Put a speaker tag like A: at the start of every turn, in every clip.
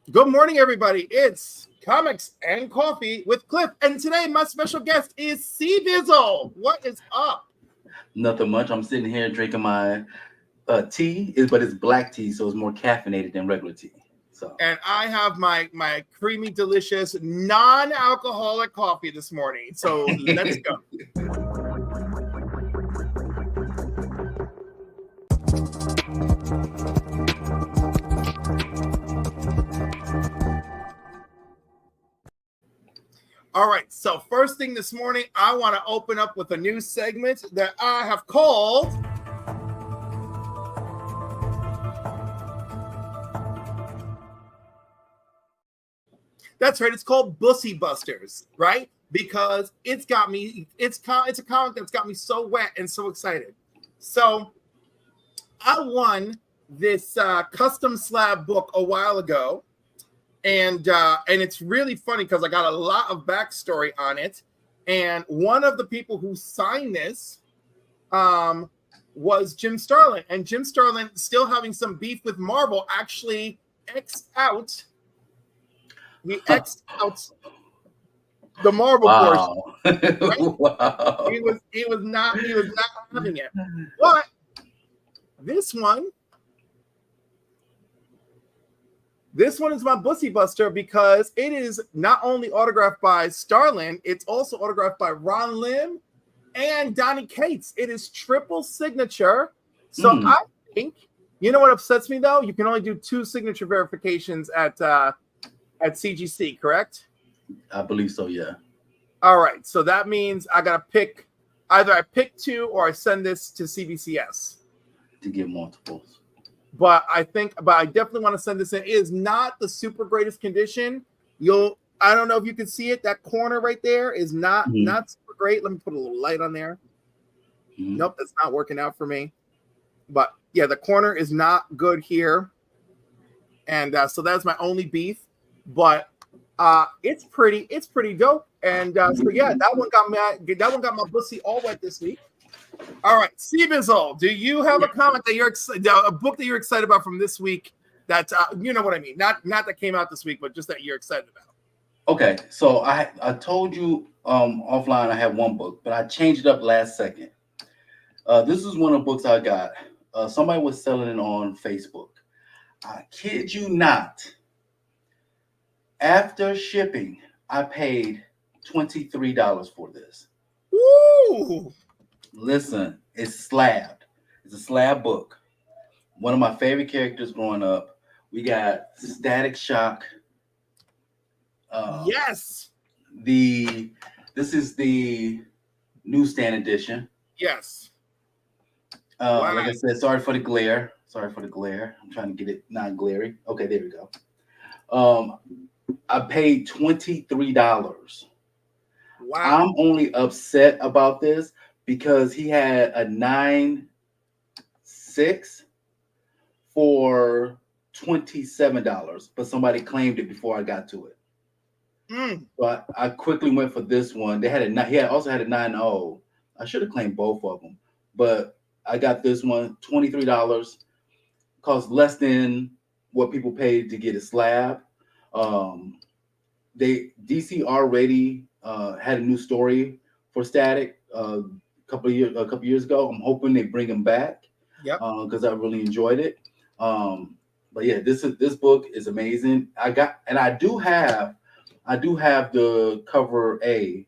A: Good morning, everybody. It's Comics and Coffee with Cliff. And today, my special guest is CBIZZLE. What is up?
B: Nothing much. I'm sitting here drinking my tea, but it's black tea, so it's more caffeinated than regular tea.
A: And I have my creamy, delicious, non-alcoholic coffee this morning. So let's go. All right, so first thing this morning, I want to open up with a new segment that I have called That's right, it's called Bussy Busters, right? Because it's a comic that's got me so wet and so excited. So I won this custom slab book a while ago. And it's really funny because I got a lot of backstory on it. And one of the people who signed this was Jim Starlin. And Jim Starlin, still having some beef with Marvel, actually X'd out. He X'd out the Marvel portion. Right?
B: Wow.
A: He was not having it. But this one is my Bussy Buster because it is not only autographed by Starlin, it's also autographed by Ron Lim and Donny Cates. It is triple signature. So I think, you know what upsets me though? You can only do 2 signature verifications at CGC, correct?
B: I believe so, yeah.
A: All right. So that means I got to pick, either I pick 2 or I send this to CBCS.
B: To get multiples.
A: But I definitely want to send this in. It is not the super greatest condition. I don't know if you can see it. That corner right there is not super great. Let me put a little light on there. Nope, that's not working out for me. But yeah, the corner is not good here. And so that's my only beef. But it's pretty dope. And so yeah, that one got my pussy all wet this week. All right, CBIZZLE, do you have a comic that a book that you're excited about from this week? That you know what I mean, not that came out this week, but just that you're excited about.
B: Okay, so I told you offline I had one book, but I changed it up last second. This is one of the books I got. Somebody was selling it on Facebook. I kid you not. After shipping, I paid $23 for this.
A: Woo!
B: Listen, it's slabbed. It's a slab book. One of my favorite characters growing up. We got Static Shock.
A: Yes.
B: This is the newsstand edition.
A: Yes.
B: Wow. Like I said, sorry for the glare. I'm trying to get it not glary. Okay, there we go. I paid $23.
A: Wow.
B: I'm only upset about this because he had a 9.6 for $27, but somebody claimed it before I got to it. So I quickly went for this one. He also had a 9.0. I should have claimed both of them, but I got this one, $23. Cost less than what people paid to get a slab. DC already had a new story for Static a couple years ago. I'm hoping they bring him back.
A: Yep.
B: Because I really enjoyed it. But yeah, this book is amazing. I do have the cover A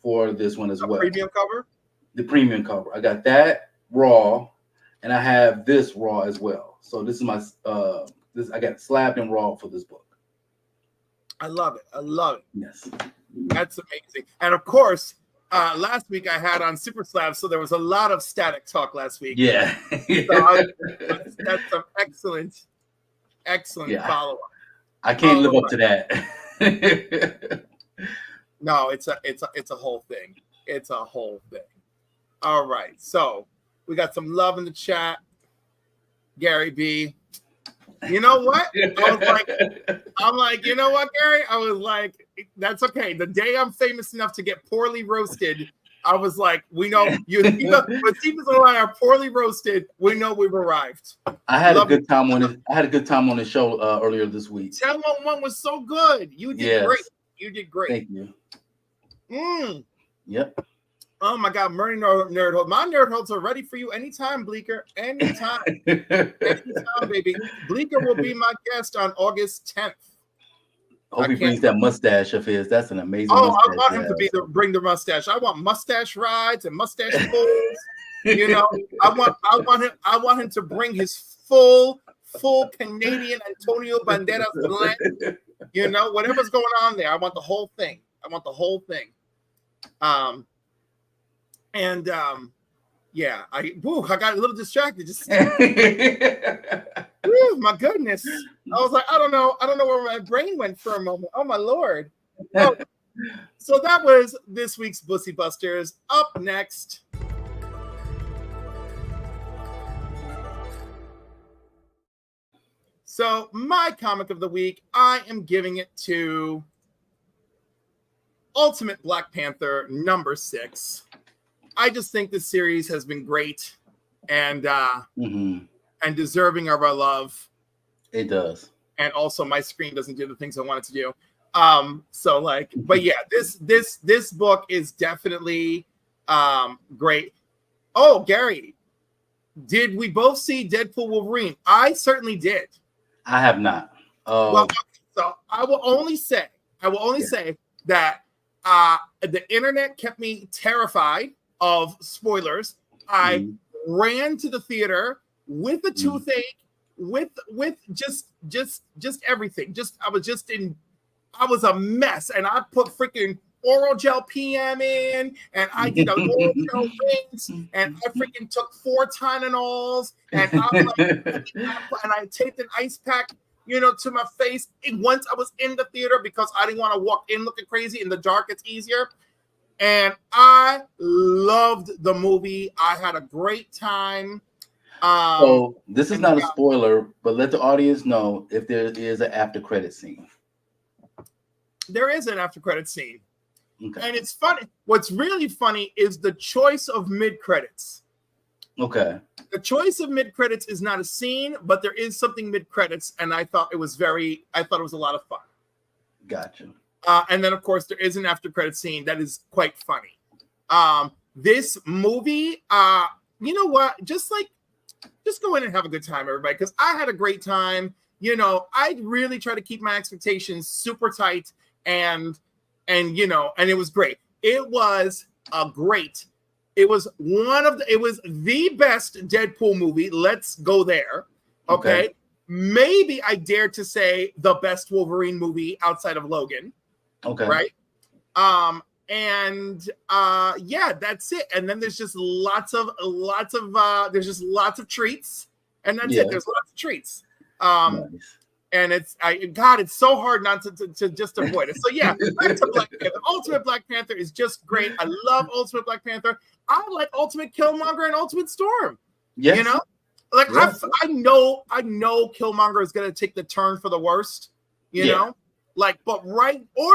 B: for this one as well.
A: Premium cover.
B: The premium cover. I got that raw, and I have this raw as well. So this is my I got slabbed and raw for this book.
A: I love it.
B: Yes.
A: That's amazing. And of course, last week I had on Super Slab, so there was a lot of Static talk last week.
B: Yeah.
A: So that's some excellent follow-up.
B: I can't live up to that.
A: No, it's a whole thing. It's a whole thing. All right. So we got some love in the chat. Gary B. You know what? I'm like, you know what, Gary? I was like, that's okay. The day I'm famous enough to get poorly roasted I was like, we know you. When Stevens and I are poorly roasted, we know we've arrived.
B: I had a good time on it. I had a good time on the show earlier this week.
A: 10-1-1 was so good. You did great. You did great.
B: Thank you. Yep.
A: Oh my God, Murray Nerd Hole. My Nerd Holes are ready for you anytime, Bleecker. Anytime. Anytime, baby. Bleecker will be my guest on August 10th.
B: Hope he brings that mustache of his. That's an amazing
A: mustache.
B: I
A: want him to bring the mustache. I want mustache rides and mustache pulls. You know, I want him to bring his full Canadian Antonio Banderas blend. You know, whatever's going on there, I want the whole thing. I got a little distracted. Just my goodness. I was like, I don't know where my brain went for a moment. Oh my Lord. So that was this week's Bussy Busters. Up next. So my comic of the week, I am giving it to Ultimate Black Panther #6. I just think this series has been great and deserving of our love.
B: It does.
A: And also my screen doesn't do the things I want it to do. But yeah, this book is definitely great. Oh, Gary, did we both see Deadpool Wolverine? I certainly did.
B: I have not.
A: So I will only say that the internet kept me terrified of spoilers. I ran to the theater with a toothache, with just everything. I was a mess, and I put freaking oral gel PM in, and I did a oral gel rinse, and I freaking took 4 Tylenols, and I taped an ice pack, to my face. And once I was in the theater, because I didn't want to walk in looking crazy. In the dark, it's easier. And I loved the movie. I had a great time.
B: So this is not a spoiler, but let the audience know if there is an after credit scene.
A: There is an after credit scene.
B: Okay.
A: And it's funny. What's really funny is the choice of mid credits.
B: Okay.
A: The choice of mid credits is not a scene, but there is something mid credits, and I thought it was a lot of fun.
B: Gotcha.
A: And then, of course, there is an after credit scene that is quite funny. This movie, you know what? Just go in and have a good time, everybody, because I had a great time. I really try to keep my expectations super tight, and it was great. It was the best Deadpool movie. Let's go there. Okay. Maybe I dare to say the best Wolverine movie outside of Logan.
B: Okay.
A: Right. That's it. And then there's just lots of treats. And that's it. There's lots of treats. Nice. And it's so hard not to just avoid it. So yeah, back to Black Panther. Ultimate Black Panther is just great. I love Ultimate Black Panther. I like Ultimate Killmonger and Ultimate Storm. Yes. Yes. I know Killmonger is gonna take the turn for the worst, you know? Or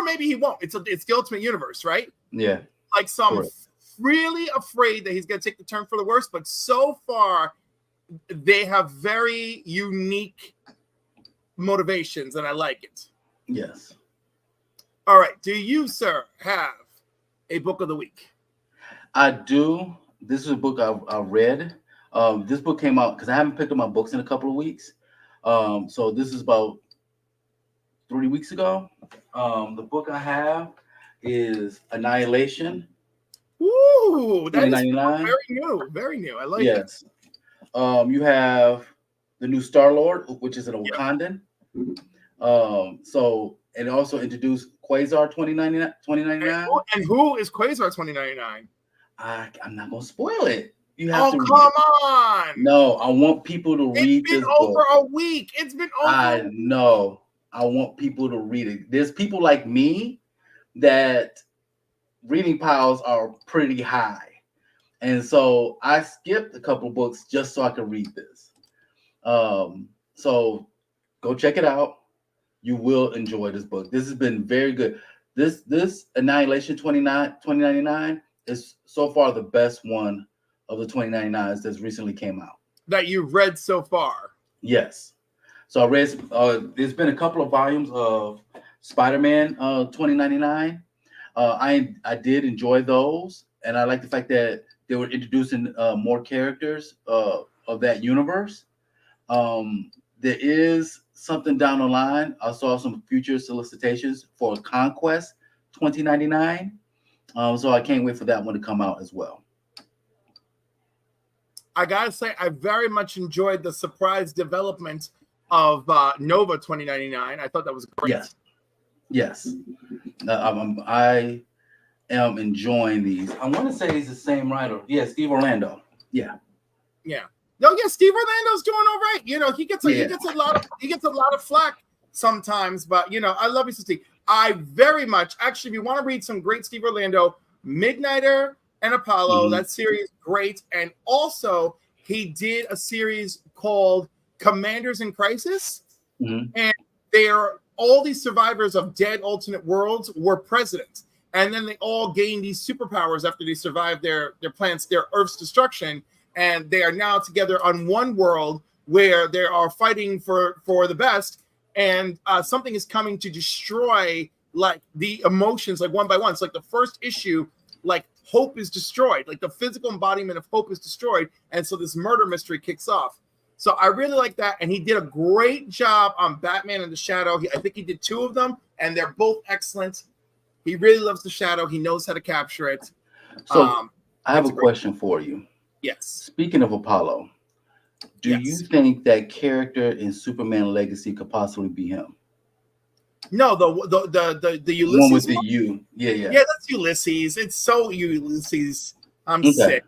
A: maybe he won't. It's the Ultimate Universe, right?
B: Yeah.
A: So I'm really afraid that he's gonna take the turn for the worst, but so far they have very unique motivations, and I like it.
B: Yes.
A: All right. Do you, sir, have a book of the week?
B: I do. This is a book I read. This book came out because I haven't picked up my books in a couple of weeks. So this is about 3 weeks ago. The book I have is Annihilation.
A: Ooh, that is very new. Very new. I like it.
B: Yes. You have the new Star-Lord, which is an Wakandan. And also introduced Quasar 2099.
A: And who is Quasar 2099?
B: I'm not gonna spoil it. You have to.
A: Come on!
B: No, I want people to read this book. It's been
A: over a week. It's been over.
B: I know. I want people to read it. There's people like me that reading piles are pretty high, and so I skipped a couple books just so I could read this. So go check it out. You will enjoy this book. This has been very good. This Annihilation 2099 it's so far the best one of the 2099s that's recently came out.
A: That you've read so far?
B: Yes. So I read, there's been a couple of volumes of Spider-Man 2099. I did enjoy those, and I like the fact that they were introducing more characters of that universe. There is something down the line. I saw some future solicitations for Conquest 2099. So I can't wait for that one to come out as well.
A: I gotta say, I very much enjoyed the surprise development of Nova 2099. I thought that was great.
B: Yes. I am enjoying these. I want to say he's the same writer. Yeah, Steve Orlando. Yeah.
A: No, yeah, Steve Orlando's doing all right. You know, he gets a lot of flack sometimes, but you know, I love you, Steve. I very much actually, if you want to read some great Steve Orlando, Midnighter and Apollo, that series great. And also he did a series called Commanders in Crisis, and they're all these survivors of dead alternate worlds were presidents, and then they all gained these superpowers after they survived their Earth's destruction, and they are now together on one world where they are fighting for the best, and something is coming to destroy like the emotions like one by one. It's like the first issue, like hope is destroyed, like the physical embodiment of hope is destroyed, and so this murder mystery kicks off. So I really like that, and he did a great job on Batman and the Shadow. I think he did 2 of them, and they're both excellent. He really loves the Shadow. He knows how to capture it.
B: So I have a question for you.
A: Yes.
B: Speaking of Apollo, do you think that character in Superman Legacy could possibly be him?
A: No, the Ulysses
B: one with the U. Yeah,
A: that's Ulysses. It's so Ulysses. I'm sick.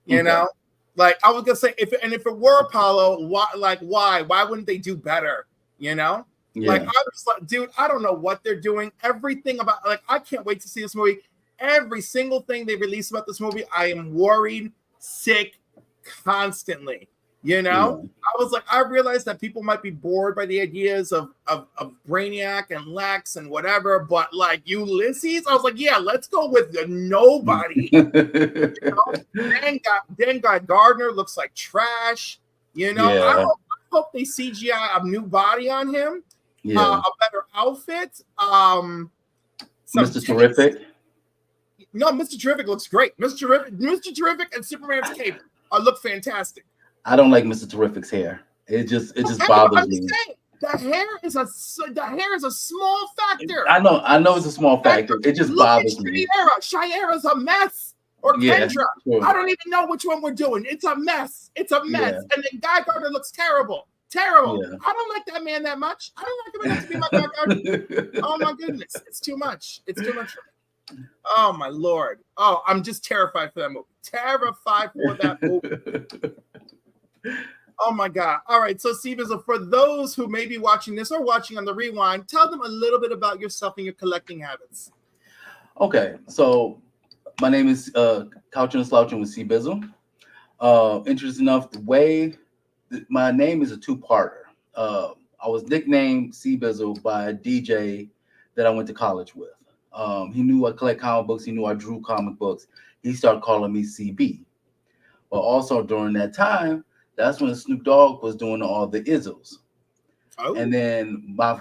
A: You know, like I was gonna say, if it were Apollo, why wouldn't they do better? You know, like I was like, dude, I don't know what they're doing. Everything about I can't wait to see this movie. Every single thing they release about this movie, I am worried, sick, constantly. You know, I was like, I realized that people might be bored by the ideas of Brainiac and Lex and whatever, but like Ulysses, I was like, yeah, let's go with the nobody. You know? Then Guy Gardner looks like trash. You know, I hope they CGI a new body on him, a better outfit.
B: Mr. Terrific.
A: No, Mr. Terrific looks great. Mr. Terrific and Superman's cape look fantastic.
B: I don't like Mr. Terrific's hair. It just bothers me.
A: The hair is a small factor.
B: I know it's a small factor. It just bothers me.
A: Shiera's a mess. Or Kendra. Sure. I don't even know which one we're doing. It's a mess. It's a mess. Yeah. And then Guy Gardner looks terrible. Terrible. Yeah. I don't like that man that much. I don't like him enough to be my Guy Gardner. Oh my goodness. It's too much. It's too much for me. Oh my Lord. Oh, I'm just terrified for that movie. Terrified for that movie. Oh my God. All right. So CBIZZLE, for those who may be watching this or watching on the rewind, tell them a little bit about yourself and your collecting habits.
B: Okay. So my name is Couchin and Slouchin with CBIZZLE. Interesting enough, the way my name is a 2-parter. I was nicknamed CBIZZLE by a DJ that I went to college with. He knew I collect comic books. He knew I drew comic books. He started calling me CB. But also during that time, that's when Snoop Dogg was doing all the Izzles. Oh. And then my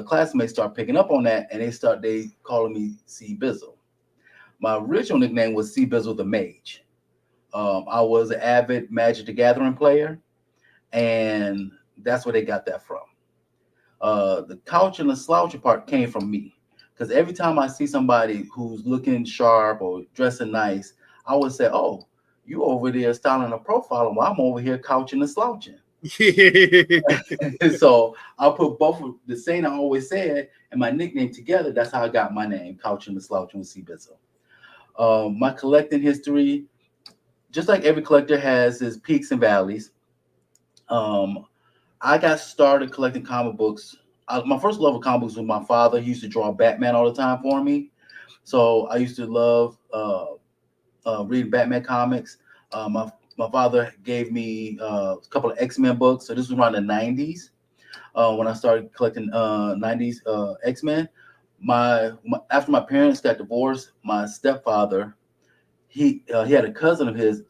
B: classmates start picking up on that, and they calling me CBIZZLE. My original nickname was CBIZZLE the Mage. I was an avid Magic the Gathering player, and that's where they got that from. The couch and the slouching part came from me, because every time I see somebody who's looking sharp or dressing nice, I would say, "Oh, you over there styling a profile, while I'm over here couching and slouching." So I'll put both of the saying I always said and my nickname together. That's how I got my name, Couchin and Slouchin with CBIZZLE. My collecting history, just like every collector has his peaks and valleys. I got started collecting comic books. My first love of comic books was my father. He used to draw Batman all the time for me. So I used to love reading Batman comics. My father gave me a couple of X-Men books. So this was around the 90s when I started collecting 90s X-Men. After my parents got divorced, my stepfather he had a cousin of his,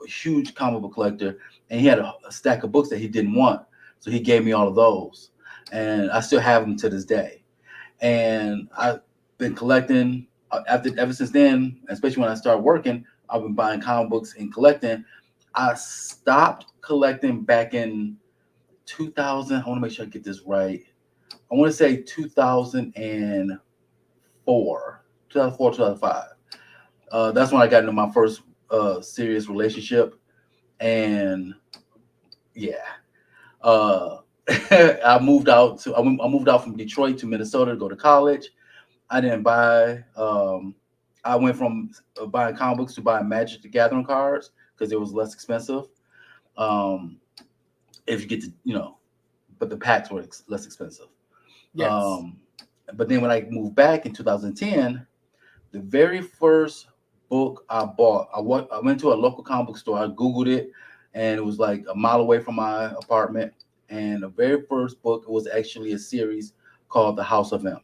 B: a huge comic book collector, and he had a stack of books that he didn't want, so he gave me all of those, and I still have them to this day. And I've been collecting ever since then, especially when I started working. I've been buying comic books and collecting. I stopped collecting back in 2000. I want to make sure I get this right. I want to say 2004, 2005. That's when I got into my first serious relationship, and yeah, I moved out from Detroit to Minnesota to go to college. I didn't buy. I went from buying comic books to buying Magic the Gathering cards because it was less expensive. If you get to, but the packs were less expensive.
A: Yes.
B: But then when I moved back in 2010, the very first book I bought, I went to a local comic book store. I Googled it, and it was like a mile away from my apartment. And the very first book was actually a series called The House of M.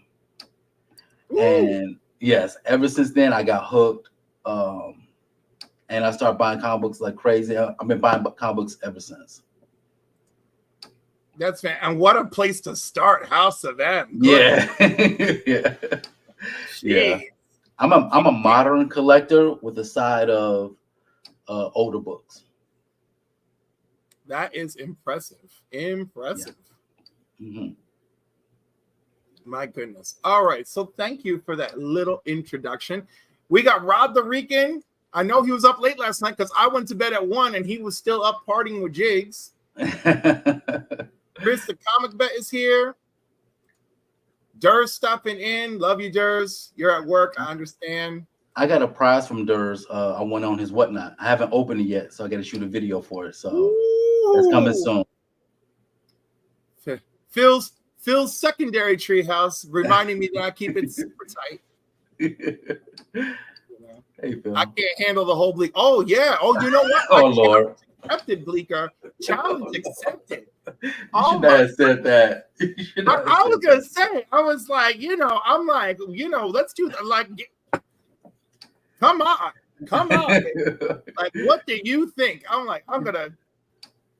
B: Ooh. And yes, ever since then I got hooked, and I started buying comic books like crazy. I've been buying comic books ever since.
A: That's fan. And what a place to start, House of M.
B: Good. Yeah. Yeah. I'm a modern collector with a side of older books.
A: That is impressive. Impressive.
B: Yeah. Mm-hmm.
A: My goodness. All right. So thank you for that little introduction. We got Rob the Rican. I know he was up late last night because I went to bed at 1 and he was still up partying with Jigs. Chris the Comic Bet is here. Durs stopping in. Love you, Durs. You're at work. I understand. I got a prize from Durs. I went on his whatnot. I haven't opened it yet, so I got to shoot a video for it. So that's coming soon. Phil's secondary treehouse reminding me that I keep it super tight. Hey, Phil. I can't handle the whole bleak. Oh yeah. Oh, you know what? Oh Lord. Accepted, Bleaker. Challenge accepted. You should not have said that. I was gonna say. I was like, I'm like, let's do that. Like, come on. Like, what do you think? I'm like,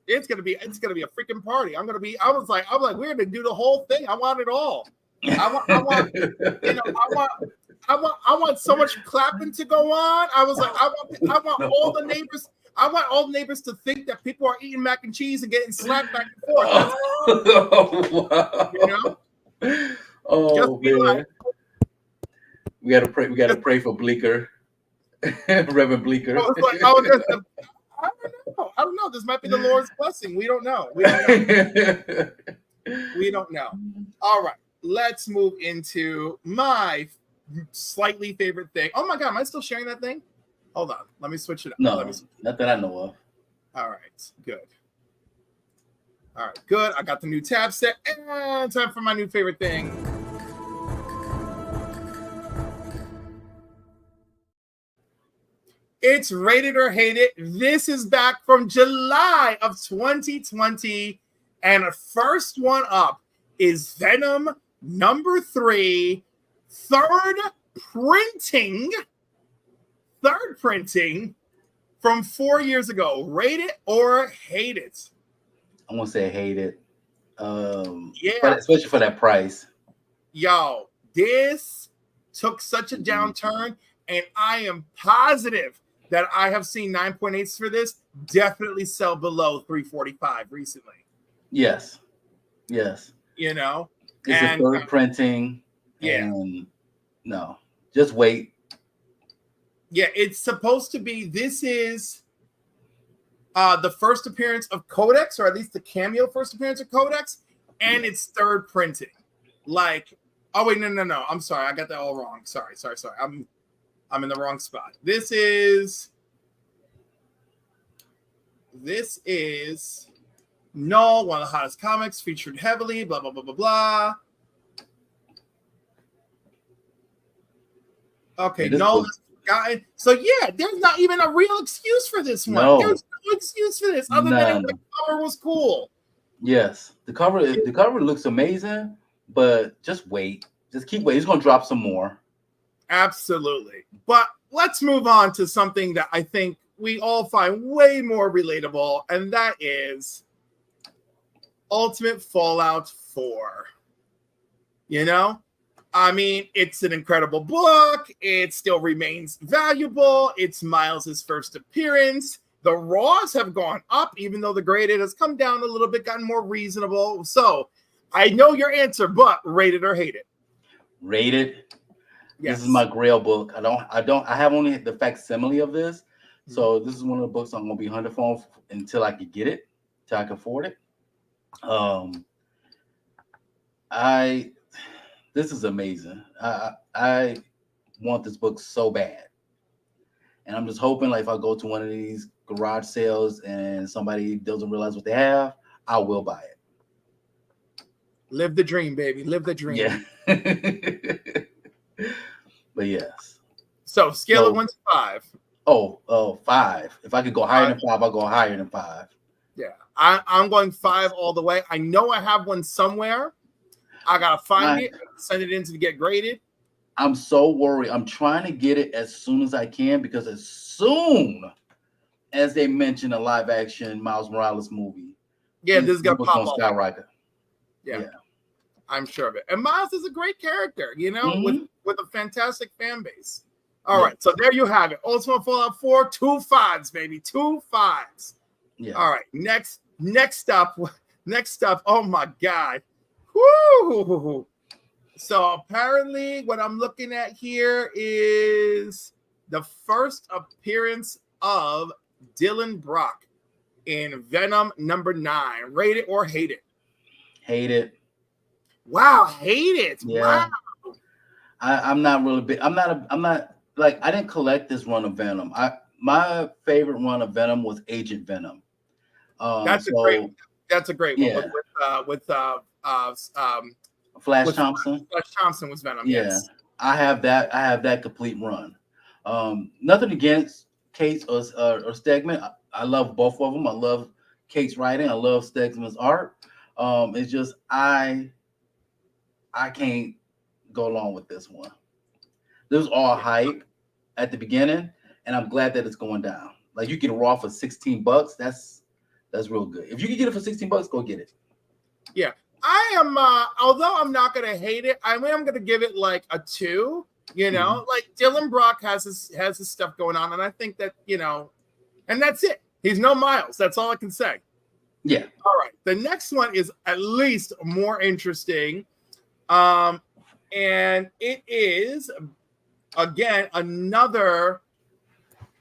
A: it's gonna be a freaking party. I was like, we're gonna do the whole thing. I want it all. I want so much clapping to go on. I was like, I want all the neighbors. I want all the neighbors to think that people are eating mac and cheese and getting slapped back and forth. Wow. Oh man. Like, we gotta pray. We gotta pray for Bleaker, Reverend Bleaker. I don't know. This might be the Lord's blessing. We don't know. We don't know. All right. Let's move into my slightly favorite thing. Oh my God, am I still sharing that thing? Hold on. Let me switch it up. No, not that I know of. All right. Good. All right. Good. I got the new tab set. And time for my new favorite thing. It's Rated or Hate It. This is back from July of 2020. And the first one up is Venom #3, third printing from 4 years ago. Rate it or hate it? I'm gonna say hate it. Yeah, but especially for that price. Yo, this took such a downturn, and I am positive that I have seen 9.8s for this definitely sell below 345 recently. Yes. It's a third printing. Yeah. And no, just wait. Yeah, it's supposed to be. This is the first appearance of Codex, or at least the cameo first appearance of Codex, and it's third printing. Like, oh wait, no. I'm sorry, I got that all wrong. Sorry. I'm in the wrong spot. This is Null, one of the hottest comics, featured heavily. Blah blah blah blah blah. Okay, Null. So yeah, there's not even a real excuse for this one. No. There's no excuse for this other than the cover was cool. Yes, the cover looks amazing, but just wait. Just keep waiting. It's gonna drop some more. Absolutely. But let's move on to something that I think we all find way more relatable, and that is Ultimate Fallout 4. You know? I mean, it's an incredible book. It still remains valuable. It's Miles' first appearance. The raws have gone up, even though the graded has come down a little bit, gotten more reasonable. So I know your answer, but rate it or hate it.
B: Rate it.
A: Yes.
B: This is my Grail book. I have only the facsimile of this. So this is one of the books I'm gonna be hunting for until I can get it, till I can afford it. This is amazing. I want this book so bad. And I'm just hoping, like, if I go to one of these garage sales and somebody doesn't realize what they have, I will buy it.
A: Live the dream, baby. Live the dream.
B: Yeah. But yes.
A: So scale of 1 to 5.
B: Oh, 5. If I could go higher than 5, I'll go higher than 5.
A: Yeah. I'm going 5 all the way. I know I have one somewhere. I gotta find it, send it in to get graded.
B: I'm so worried. I'm trying to get it as soon as I can, because as soon as they mention a live action Miles Morales movie,
A: this is gonna pop up.
B: Skyrocket.
A: Yeah, I'm sure of it. And Miles is a great character, you know, with a fantastic fan base. All right, so there you have it. Ultimate Fallout 4, 2 5s, baby, 2 5s. Yeah. All right, next up. Oh my God. Woo! So apparently what I'm looking at here is the first appearance of Dylan Brock in Venom #9. Rate it or hate it?
B: Hate it.
A: Wow, hate it.
B: Yeah.
A: Wow.
B: I'm not really big. I'm not like, I didn't collect this run of Venom. My favorite run of Venom was Agent Venom.
A: That's a great one.
B: Yeah.
A: With
B: Flash Thompson.
A: Flash Thompson was Venom.
B: Yeah, yes. I have that complete run. Nothing against Cates or Stegman. I love both of them. I love Cates' writing. I love Stegman's art. It's just I can't go along with this one. This was all hype at the beginning, and I'm glad that it's going down. Like, you get Raw for $16. That's real good. If you can get it for $16, go get it.
A: Yeah. I am, although I'm not going to hate it, I mean, I'm going to give it like a 2, you know, like Dylan Brock has his stuff going on. And I think that, you know, and that's it. He's no Miles. That's all I can say.
B: Yeah.
A: All right. The next one is at least more interesting. And it is, again, another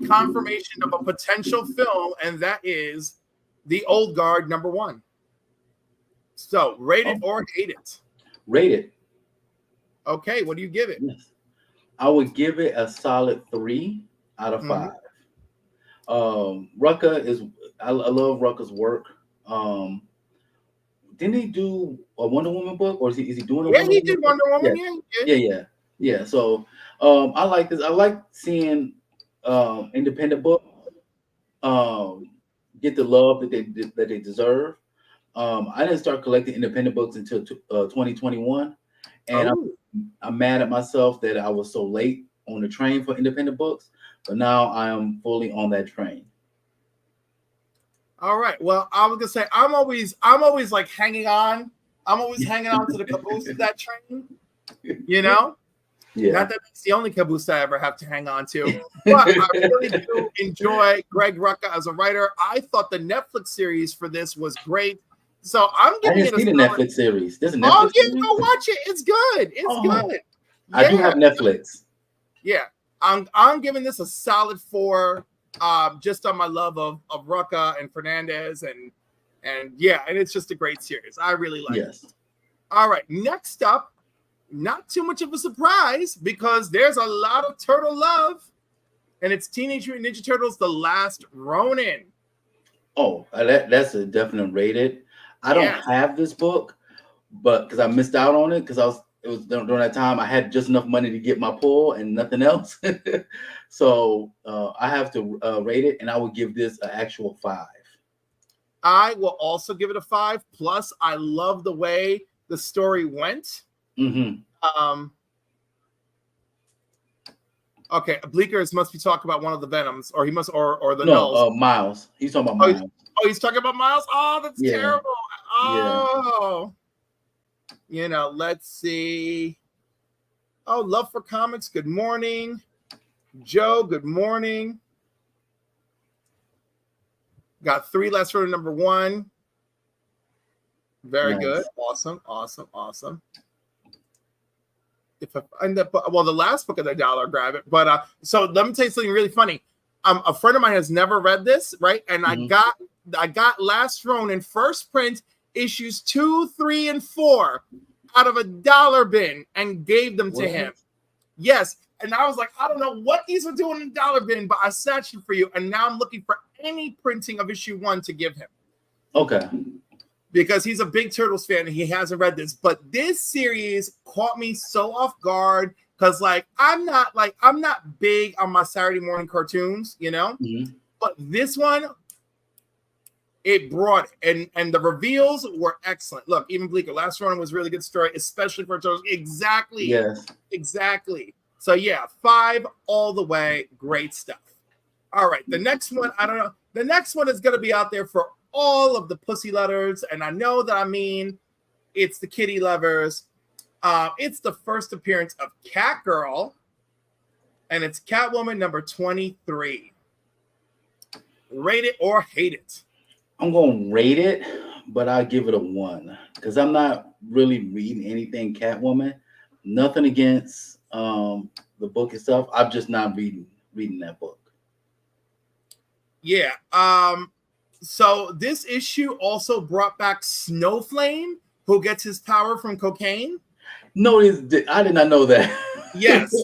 A: confirmation of a potential film. And that is The Old Guard #1. So, rate it or hate it?
B: Rate it.
A: Okay, what do you give it?
B: Yes. I would give it a solid 3 out of 5. Rucka is, I love Rucka's work. Didn't he do a Wonder Woman book, or is he doing a Wonder Woman?
A: He did Wonder Woman.
B: Yeah. So I like this. I like seeing independent books get the love that they deserve. I didn't start collecting independent books until 2021, and I'm mad at myself that I was so late on the train for independent books, but now I am fully on that train.
A: All right. Well, I was gonna say I'm always like hanging on. I'm always hanging on to the caboose of that train. You know? Yeah. Not that it's the only caboose I ever have to hang on to, but I really do enjoy Greg Rucka as a writer. I thought the Netflix series for this was great. So I'm giving it a
B: Netflix series. There's a Netflix series?
A: Go watch it. It's good. It's good.
B: I do have Netflix.
A: Yeah. I'm giving this a solid 4, just on my love of Rucka and Fernandez and it's just a great series. I really like it. All right. Next up, not too much of a surprise because there's a lot of turtle love, and it's Teenage Mutant Ninja Turtles: The Last Ronin.
B: Oh, that's a definite rated. I don't have this book, but because I missed out on it, because it was during that time I had just enough money to get my pull and nothing else. So I have to rate it, and I would give this an actual 5.
A: I will also give it a 5. Plus, I love the way the story went. Okay, Bleakers must be talking about one of the Venoms, or he must, or the
B: No,
A: Nulls.
B: Miles. He's talking about Miles.
A: He's talking about Miles. Oh, that's terrible. Oh, let's see. Oh, Love for Comics. Good morning, Joe. Good morning. Got 3 last row to number 1. Very good. Awesome. If I end up, the last book of the dollar, grab it. But so let me tell you something really funny. A friend of mine has never read this, right? And I got Last Ronin first print issues 2, 3, and 4 out of a dollar bin and gave them to him. Yes. And I was like, I don't know what these are doing in the dollar bin, but I snatched it for you. And now I'm looking for any printing of issue 1 to give him. Okay. Because he's a big Turtles fan and he hasn't read this. But this series caught me so off guard because, I'm not big on my Saturday morning cartoons, Mm-hmm. But this one, it brought it. And the reveals were excellent. Look, even Bleaker, Last Ronin was a really good story, especially for Turtles. Exactly. Yes. Exactly. So, 5 all the way. Great stuff. All right. The next one, I don't know. The next one is going to be out there for all of the pussy lovers. And I know that it's the kitty lovers. It's the first appearance of Catgirl. And it's Catwoman number 23. Rate it or hate it?
B: I'm going to rate it, but I'll give it a 1. Because I'm not really reading anything Catwoman. Nothing against the book itself. I'm just not reading that book.
A: Yeah. So this issue also brought back Snowflame, who gets his power from cocaine.
B: No, I did not know that.
A: Yes.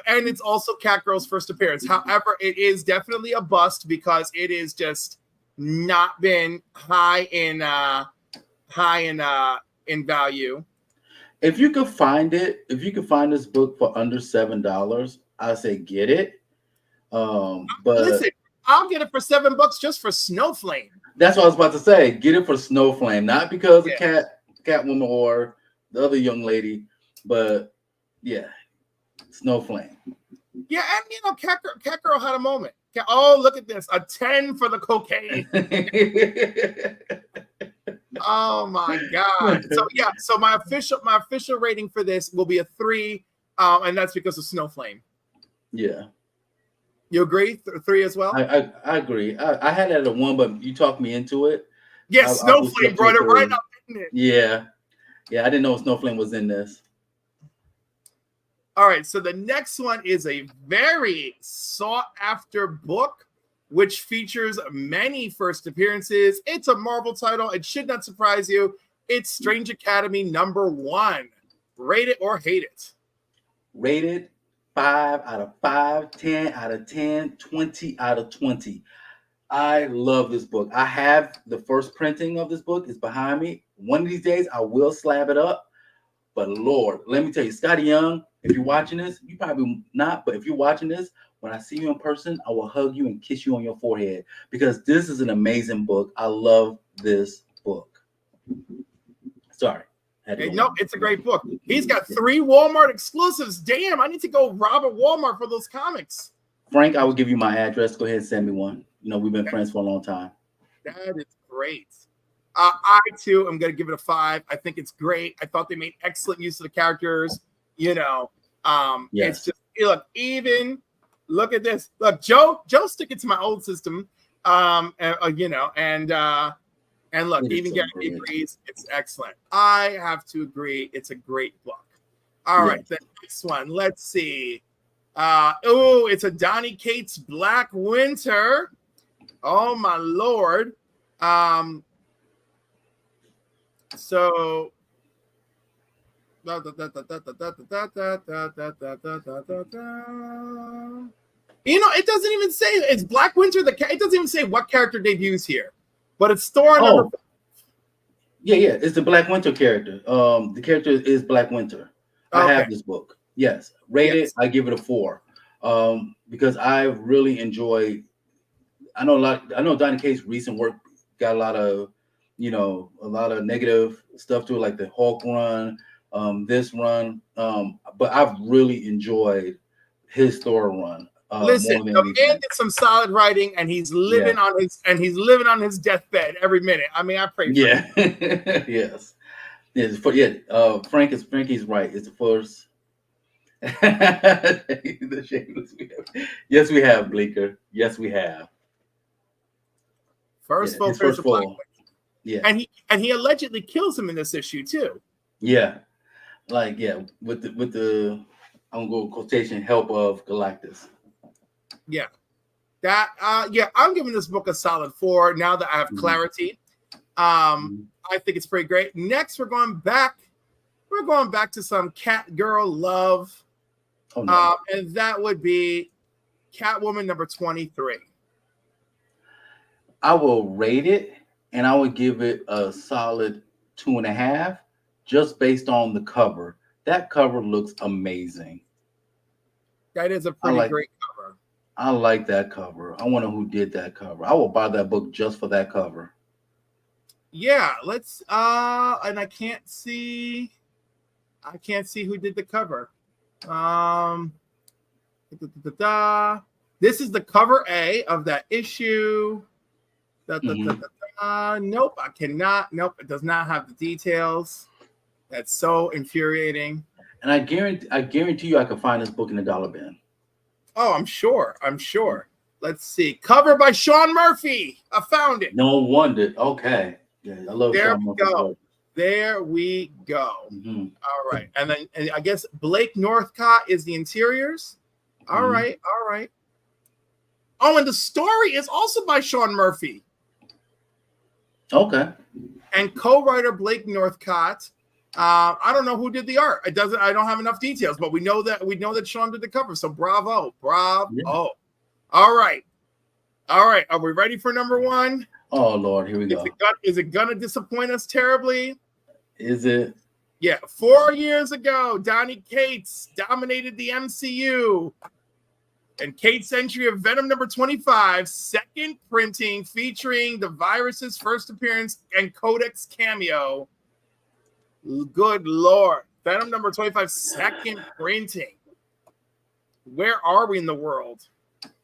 A: And it's also Catgirl's first appearance. However, it is definitely a bust because it is just not been high in value.
B: If you could find this book for under $7, I say get it. But
A: listen, I'll get it for $7 just for Snowflame.
B: That's what I was about to say. Get it for Snowflame, not because of Catwoman or the other young lady, but Snowflame.
A: Yeah, and Catgirl had a moment. Oh, look at this, a 10 for the cocaine. Oh my God! So my official rating for this will be a 3, and that's because of Snowflame. Yeah. You agree? 3 as well?
B: I agree. I had it at a 1, but you talked me into it.
A: Yes, Snowflame brought it right up, didn't it?
B: Yeah. I didn't know Snowflame was in this.
A: All right, so the next one is a very sought-after book, which features many first appearances. It's a Marvel title. It should not surprise you. It's Strange Academy number 1. Rate it or hate it?
B: Rated 5 out of 5, 10 out of 10, 20 out of 20. I love this book. I have the first printing of this book. It's behind me. One of these days, I will slab it up. But Lord, let me tell you, Scotty Young, if you're watching this, you probably not, but if you're watching this, when I see you in person, I will hug you and kiss you on your forehead because this is an amazing book. I love this book. Sorry.
A: Hey, no, it's a great book. He's got 3 Walmart exclusives. Damn, I need to go rob a Walmart for those comics.
B: Frank, I will give you my address. Go ahead and send me one. We've been friends for a long time.
A: That is great. I, too, am going to give it a 5. I think it's great. I thought they made excellent use of the characters. Yes. It's just, look at this. Look, Joe stick it to my old system. And look, even Gary agrees it's excellent. I have to agree, it's a great book. All right, the next one. Let's see. It's a Donny Cates Black Winter. Oh my Lord. So it doesn't even say it's Black Winter. It doesn't even say what character debuts here. But it's Thor number 5.
B: Yeah. It's the Black Winter character. The character is Black Winter. I have this book. Yes. Rated, I give it a 4. Because I really enjoy. I know Donny Cates' recent work got a lot of negative stuff to it, like the Hulk run, this run. but I've really enjoyed his story run.
A: Listen, the man did some solid writing, and he's living on his deathbed every minute. I mean, I pray for him.
B: Yes. Frankie's right. It's the first. The Shameless. Yes, we have, Bleeker. Yes, we have.
A: First full. Yeah, and he allegedly kills him in this issue too.
B: Yeah, with the I'm going to quotation help of Galactus.
A: Yeah, I'm giving this book a solid 4 now that I have clarity. I think it's pretty great. Next, we're going back to some cat girl love. Oh, no. And that would be Catwoman number 23.
B: I will rate it, and I would give it a solid 2.5, just based on the cover. That cover looks amazing.
A: That is a pretty great cover.
B: I like that cover. I wonder who did that cover. I will buy that book just for that cover. Yeah,
A: let's and I can't see who did the cover. This is the cover A of that issue. Nope, I cannot. Nope, it does not have the details. That's so infuriating.
B: And I guarantee you I can find this book in the dollar bin.
A: Oh, I'm sure. Let's see. Cover by Sean Murphy. I found it.
B: No wonder. Okay. Yeah, I love
A: Sean Murphy. There we go. All right. And then I guess Blake Northcott is the interiors. All right. Oh, and the story is also by Sean Murphy.
B: Okay.
A: And co-writer Blake Northcott. I don't know who did the art. I don't have enough details, but we know that Sean did the cover. So bravo. Yeah. All right. Are we ready for number 1?
B: Oh Lord, here we go.
A: Is it gonna disappoint us terribly?
B: Is it?
A: Yeah. 4 years ago, Donny Cates dominated the MCU. And Cates' entry of Venom number 25, second printing, featuring the Virus's first appearance and Codex cameo. Good Lord. Venom number 25, second printing. Where are we in the world?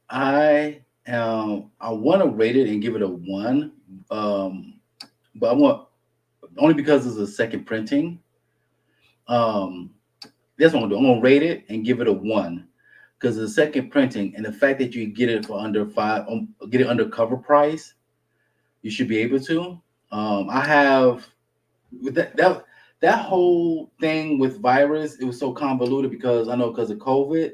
B: I want to rate it and give it a 1. But I want, only because it's a second printing. That's what I'm going to do. I'm going to rate it and give it a 1. Because the second printing and the fact that you get it for under get it under cover price, you should be able to. I have with that whole thing with Virus, it was so convoluted because of COVID,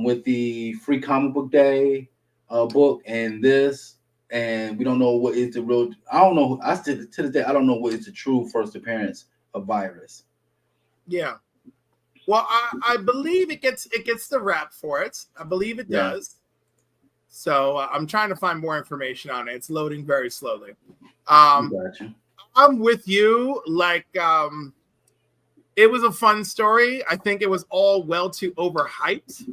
B: with the free comic book day book and this, and we don't know what is the real. I don't know. To this day, I don't know what is the true first appearance of Virus.
A: Yeah. Well, I believe it gets the rap for it. I believe it does. So I'm trying to find more information on it. It's loading very slowly.
B: Gotcha.
A: I'm with you. It was a fun story. I think it was all well too overhyped.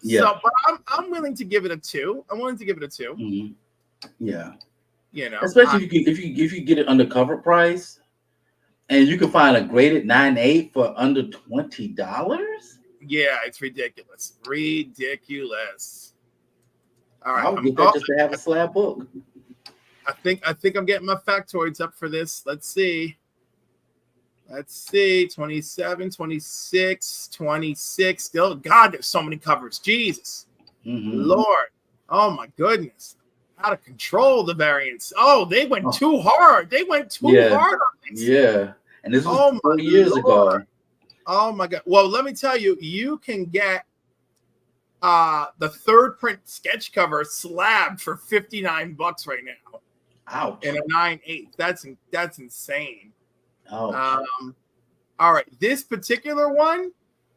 A: Yeah. So, but I'm willing to give it a 2. I'm willing to give it a 2.
B: Mm-hmm. Yeah.
A: Especially
B: if you get it under cover price. And you can find a graded 9.8 for under $20.
A: Yeah, it's ridiculous. All right,
B: I'll get that just to have a slab book.
A: I think I'm getting my factoids up for this. Let's see. 27, 26, 26. Still, God, there's so many covers. Jesus, Lord, oh my goodness. Out of control, the variants. Oh, they went too hard. Hard on this.
B: Yeah. And this was 4 years ago.
A: Oh my God. Well, let me tell you, you can get the third print sketch cover slabbed for $59 right now.
B: Ouch.
A: In a 9.8. That's insane.
B: Oh.
A: All right. This particular one,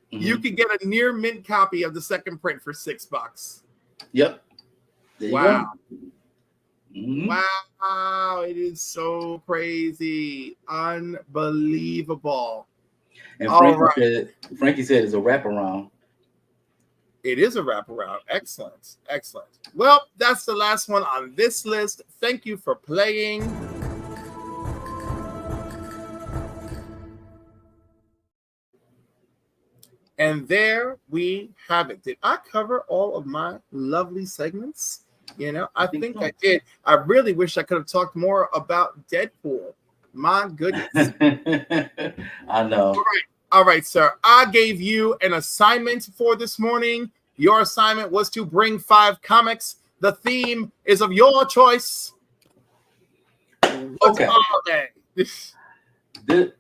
A: you can get a near mint copy of the second print for $6.
B: Yep. There you
A: wow.
B: go. Mm-hmm.
A: Wow, it is so crazy. Unbelievable.
B: And Frankie said it's a wraparound.
A: It is a wraparound. Excellent. Well, that's the last one on this list. Thank you for playing. And there we have it. Did I cover all of my lovely segments? I think
B: so.
A: I did. I really wish I could have talked more about Deadpool. My goodness.
B: I know.
A: All right, sir. I gave you an assignment for this morning. Your assignment was to bring 5 comics. The theme is of your choice. What are they?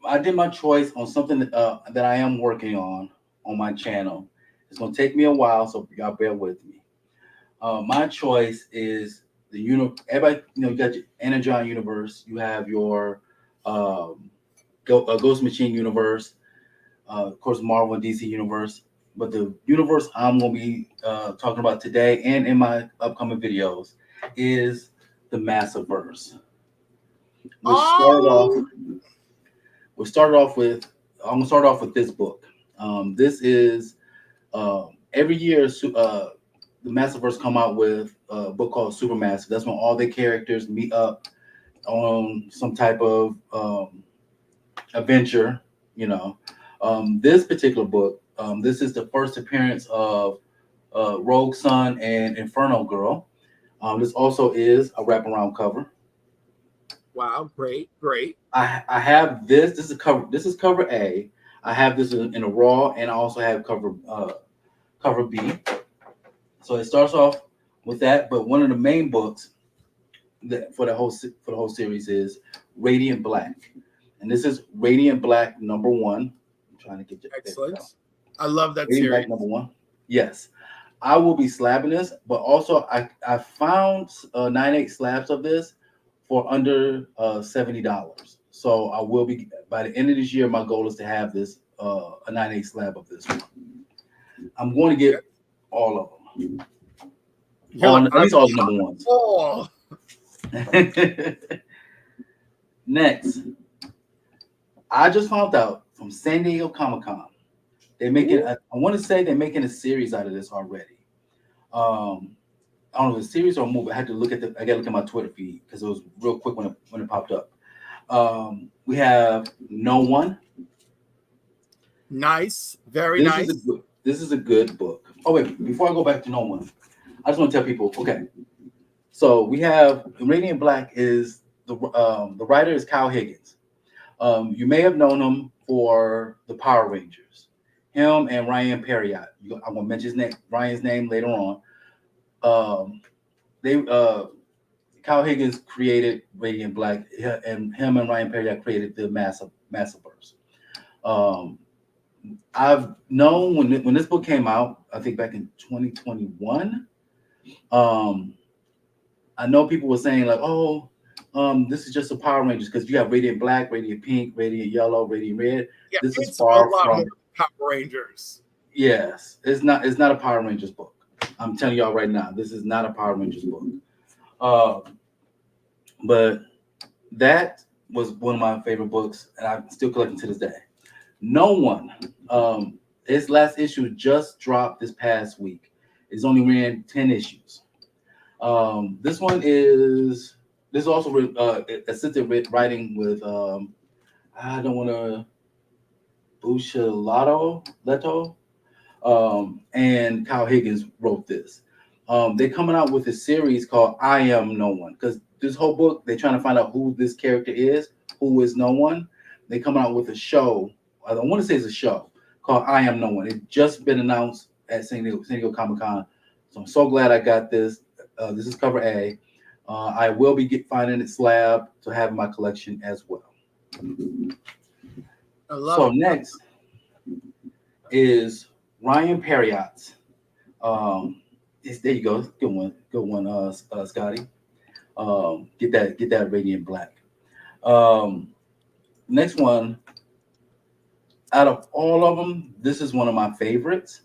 B: I did my choice on something that I am working on my channel. It's going to take me a while, so y'all bear with me. My choice is everybody, you got your Energon universe. You have your Ghost Machine universe. Of course, Marvel and DC universe. But the universe I'm going to be talking about today and in my upcoming videos is the Massiverse. Which started off with, I'm going to start off with this book. This is every year the Massiverse come out with a book called Supermassive. That's when all the characters meet up on some type of adventure. This particular book, this is the first appearance of Rogue Sun and Inferno Girl. This also is a wraparound cover.
A: Wow, great.
B: I have this. This is cover A. I have this in a raw, and I also have cover B. So it starts off with that. But one of the main books for the whole series is Radiant Black, and this is Radiant Black #1. I'm trying to get you.
A: Excellent. I love that
B: Radiant
A: series.
B: Black #1. Yes, I will be slabbing this, but also I found 9/8 slabs of this for under $70. So I will be, by the end of this year, my goal is to have this a 9/8 slab of this one. I'm going to get all of them. At least all the #1s.
A: Oh.
B: Next, I just found out from San Diego Comic-Con, they're making. I want to say they're making a series out of this already. I don't know if it's a series or a movie. I had to look at I got to look at my Twitter feed because it was real quick when it popped up. We have No One.
A: Nice, very nice.
B: This is a good book. Oh wait, before I go back to No One, I just want to tell people. Okay, so we have Radiant Black is the writer is Kyle Higgins. You may have known him for the Power Rangers. Him and Ryan Perriott. I'm gonna mention Ryan's name later on. Kyle Higgins created Radiant Black, and him and Ryan Perriott created the Massiverse. I've known when this book came out, I think back in 2021. I know people were saying like, "Oh, this is just a Power Rangers," because you have Radiant Black, Radiant Pink, Radiant Yellow, Radiant Red.
A: Yeah,
B: this is far from
A: Power Rangers.
B: Yes, it's not a Power Rangers book. I'm telling y'all right now, this is not a Power Rangers book. But that was one of my favorite books, and I'm still collecting to this day. No One. Its last issue just dropped this past week. It's only ran 10 issues. This one is also assisted writing with I don't want to Leto, and Kyle Higgins wrote this. They're coming out with a series called I Am No One, because this whole book they're trying to find out who this character is, who is No One. They come out with a show. I want to say it's a show called I Am No One. It just been announced at San Diego Comic-Con. So I'm so glad I got this. This is cover A. I will be finding its slab to have in my collection as well. So next is Ryan Perriott's. There you go. Good one, Scotty. Get that Radiant Black. Next one. Out of all of them, this is one of my favorites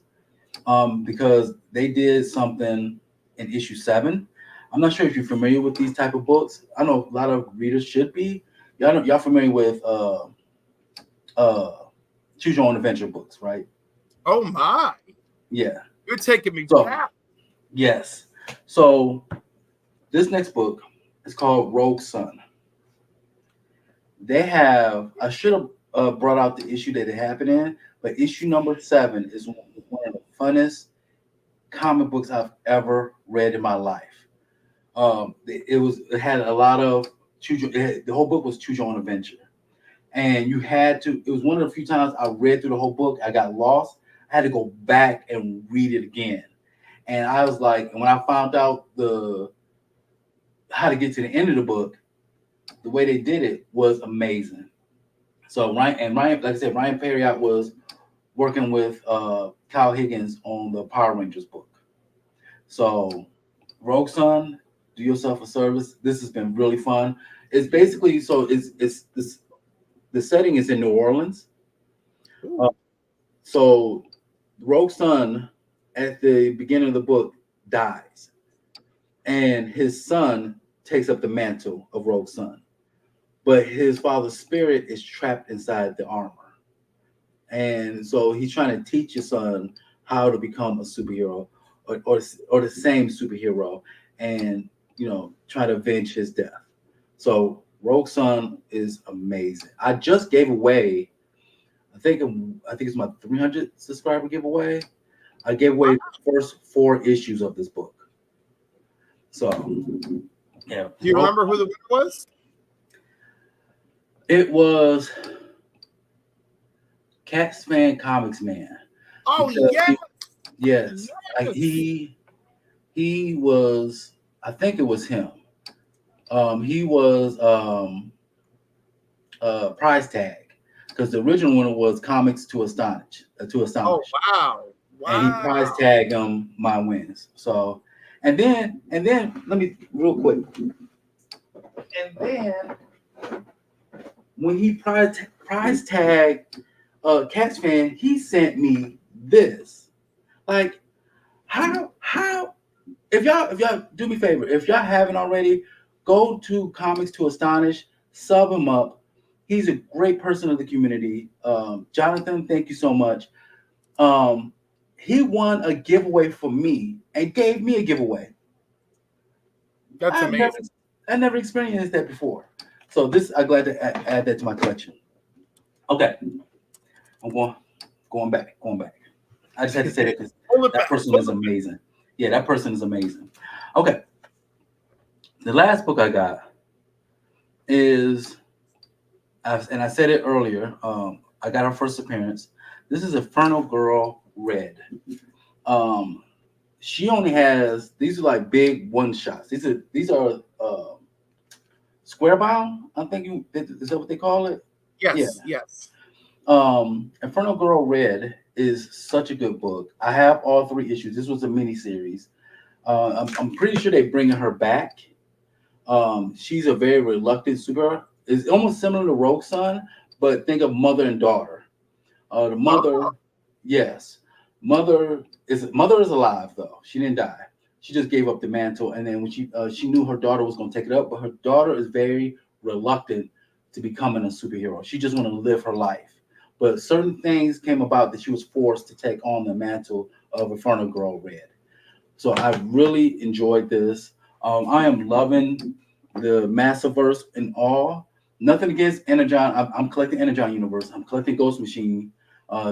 B: because they did something in issue 7. I'm not sure if you're familiar with these type of books. I know a lot of readers should be. Y'all familiar with Choose Your Own Adventure books, right?
A: Oh my!
B: Yeah,
A: you're taking me back.
B: Yes. So this next book is called Rogue Sun. They have. I should have brought out the issue that it happened in, but issue number 7 is one of the funnest comic books I've ever read in my life. It had a lot of choose. The whole book was choose your own adventure, and you had to. It was one of the few times I read through the whole book. I got lost. I had to go back and read it again, and I was like, and when I found out how to get to the end of the book, the way they did it was amazing. So Ryan, like I said, Ryan Perriott was working with Kyle Higgins on the Power Rangers book. So Rogue Sun, do yourself a service. This has been really fun. It's basically it's this the setting is in New Orleans. So Rogue Sun at the beginning of the book dies, and his son takes up the mantle of Rogue Sun, but his father's spirit is trapped inside the armor, and so he's trying to teach his son how to become a superhero or the same superhero, and try to avenge his death. So Rogue Sun is amazing. I just gave away, I think it's my 300 subscriber giveaway. I gave away the first 4 issues of this book. So yeah.
A: Do you remember who the winner was?
B: It was Cats Fan Comics Man.
A: Oh yes.
B: Yes. Like he was, I think it was him. He was prize tag, because the original one was Comics to Astonish.
A: Oh wow.
B: And he prize tagged my wins. So and then let me real quick. And then when he prize tagged Cats Fan, he sent me this. Like, how if y'all do me a favor, if y'all haven't already, go to Comics to Astonish, sub him up. He's a great person of the community. Jonathan, thank you so much. He won a giveaway for me and gave me a giveaway.
A: That's amazing.
B: I never experienced that before. So I'm glad to add that to my collection. Okay. I'm going back. I just had to say that because that person is amazing. Yeah, that person is amazing. Okay. The last book I got is, and I said it earlier, I got her first appearance. This is Inferno Girl Red. She only has, these are like big one shots. These are square bound. I think is that what they call it?
A: Yes, yeah. Yes.
B: Inferno Girl Red is such a good book. I have all 3 issues. This was a mini series. I'm pretty sure they're bringing her back. She's a very reluctant superhero. It's almost similar to Rogue Sun, but think of mother and daughter. The mother, yes, mother is alive though. She didn't die. She just gave up the mantle, and then when she knew her daughter was going to take it up, but her daughter is very reluctant to becoming a superhero. She just want to live her life. But certain things came about that she was forced to take on the mantle of Inferno Girl Red. So I really enjoyed this. I am loving the Massiverse and all. Nothing against Energon. I'm collecting Energon universe. I'm collecting Ghost Machine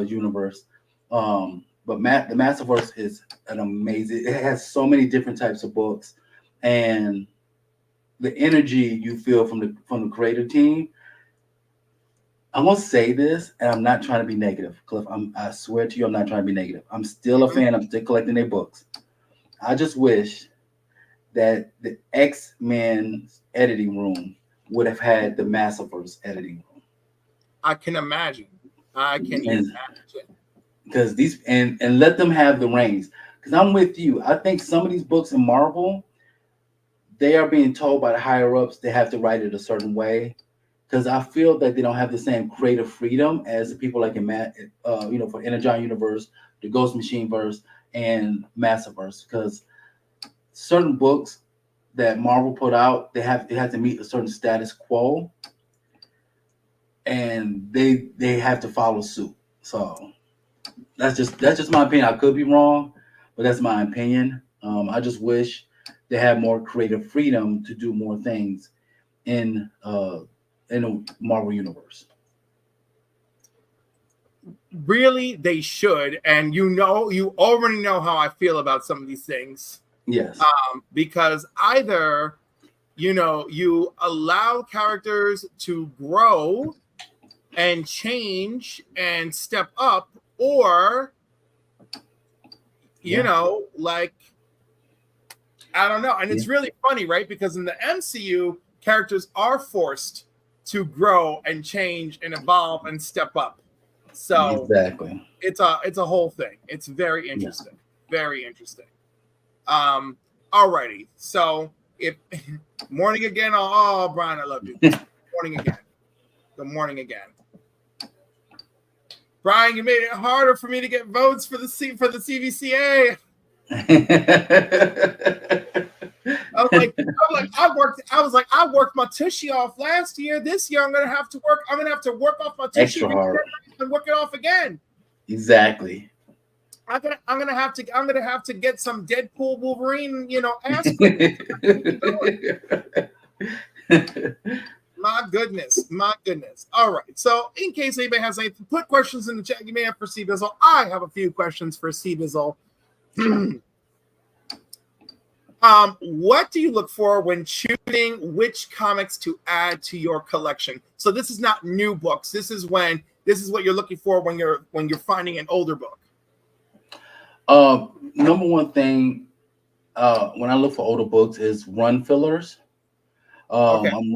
B: universe. But the Massiverse is an amazing. It has so many different types of books, and the energy you feel from the creative team. I'm gonna say this, and I'm not trying to be negative, Cliff. I swear to you, I'm not trying to be negative. I'm still a fan. I'm still collecting their books. I just wish that the X-Men editing room would have had the Massiverse editing room.
A: I can imagine. Imagine.
B: Because these and let them have the reins. Because I'm with you. I think some of these books in Marvel, they are being told by the higher ups they have to write it a certain way. Because I feel that they don't have the same creative freedom as the people like in for Energon Universe, the Ghost Machine verse, and Massiverse. Because certain books that Marvel put out, they have to meet a certain status quo, and they have to follow suit. So that's just my opinion. I could be wrong, but that's my opinion. I just wish they had more creative freedom to do more things in the Marvel universe.
A: really, they should. And you already know how I feel about some of these things.
B: Yes.
A: Because either, you allow characters to grow and change and step up, or, like, I don't know. And it's really funny, right? Because in the MCU, characters are forced to grow and change and evolve and step up. So
B: exactly,
A: it's a whole thing. It's very interesting. Very interesting. Alrighty. So if morning again, oh Brian, I love you. Morning again. Good morning again. Brian, you made it harder for me to get votes for the CBCA. I worked my tushy off last year. This year I'm gonna have to work off my tushy
B: extra hard
A: and work it off again.
B: Exactly.
A: I'm gonna have to get some Deadpool Wolverine, ass. My goodness. All right. So, in case anybody has any, put questions in the chat you may have for CBIZZLE. I have a few questions for CBIZZLE. What do you look for when choosing which comics to add to your collection? So this is not new books. This is what you're looking for when you're finding an older book.
B: Number one thing when I look for older books is run fillers.
A: Okay.
B: I'm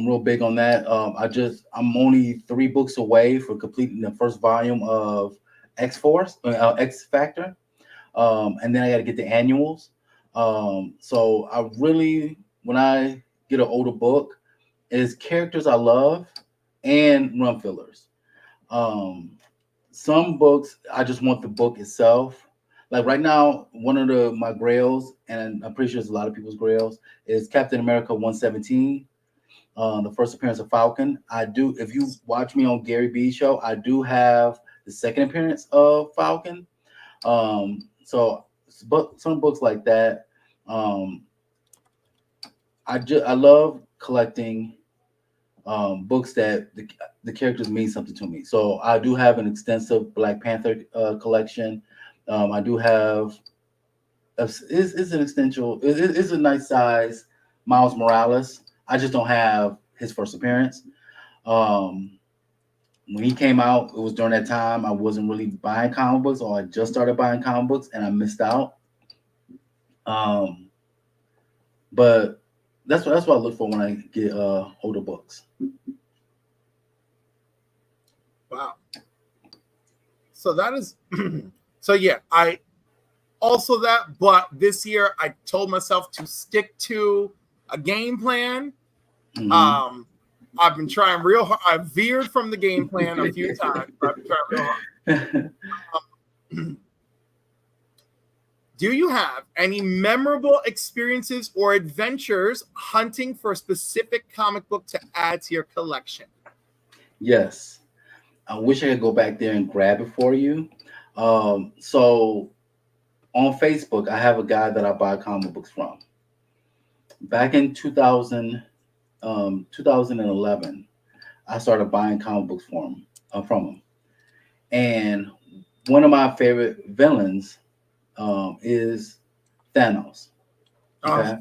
B: real big on that. I'm only 3 books away for completing the first volume of X Factor, and then I got to get the annuals. So I really, when I get an older book, is characters I love and run fillers. Some books I just want the book itself. Like right now, one of my grails, and I'm pretty sure it's a lot of people's grails, is Captain America 117, the first appearance of Falcon. If you watch me on Gary B's show, I do have the second appearance of Falcon. But some books like that. I love collecting books that the characters mean something to me. So I do have an extensive Black Panther collection. I do have it's a nice size Miles Morales. I just don't have his first appearance. When he came out, it was during that time I wasn't really buying comic books, or I just started buying comic books and I missed out. But that's what I look for when I get older books.
A: Wow. So that is so yeah, I also that, but this year I told myself to stick to a game plan. Mm-hmm. I've been trying real hard. I've veered from the game plan a few times, but I've been trying real hard. Do you have any memorable experiences or adventures hunting for a specific comic book to add to your collection?
B: Yes. I wish I could go back there and grab it for you. So on Facebook, I have a guy that I buy comic books from. Back in 2011, I started buying comic books from him. And one of my favorite villains is Thanos. Okay.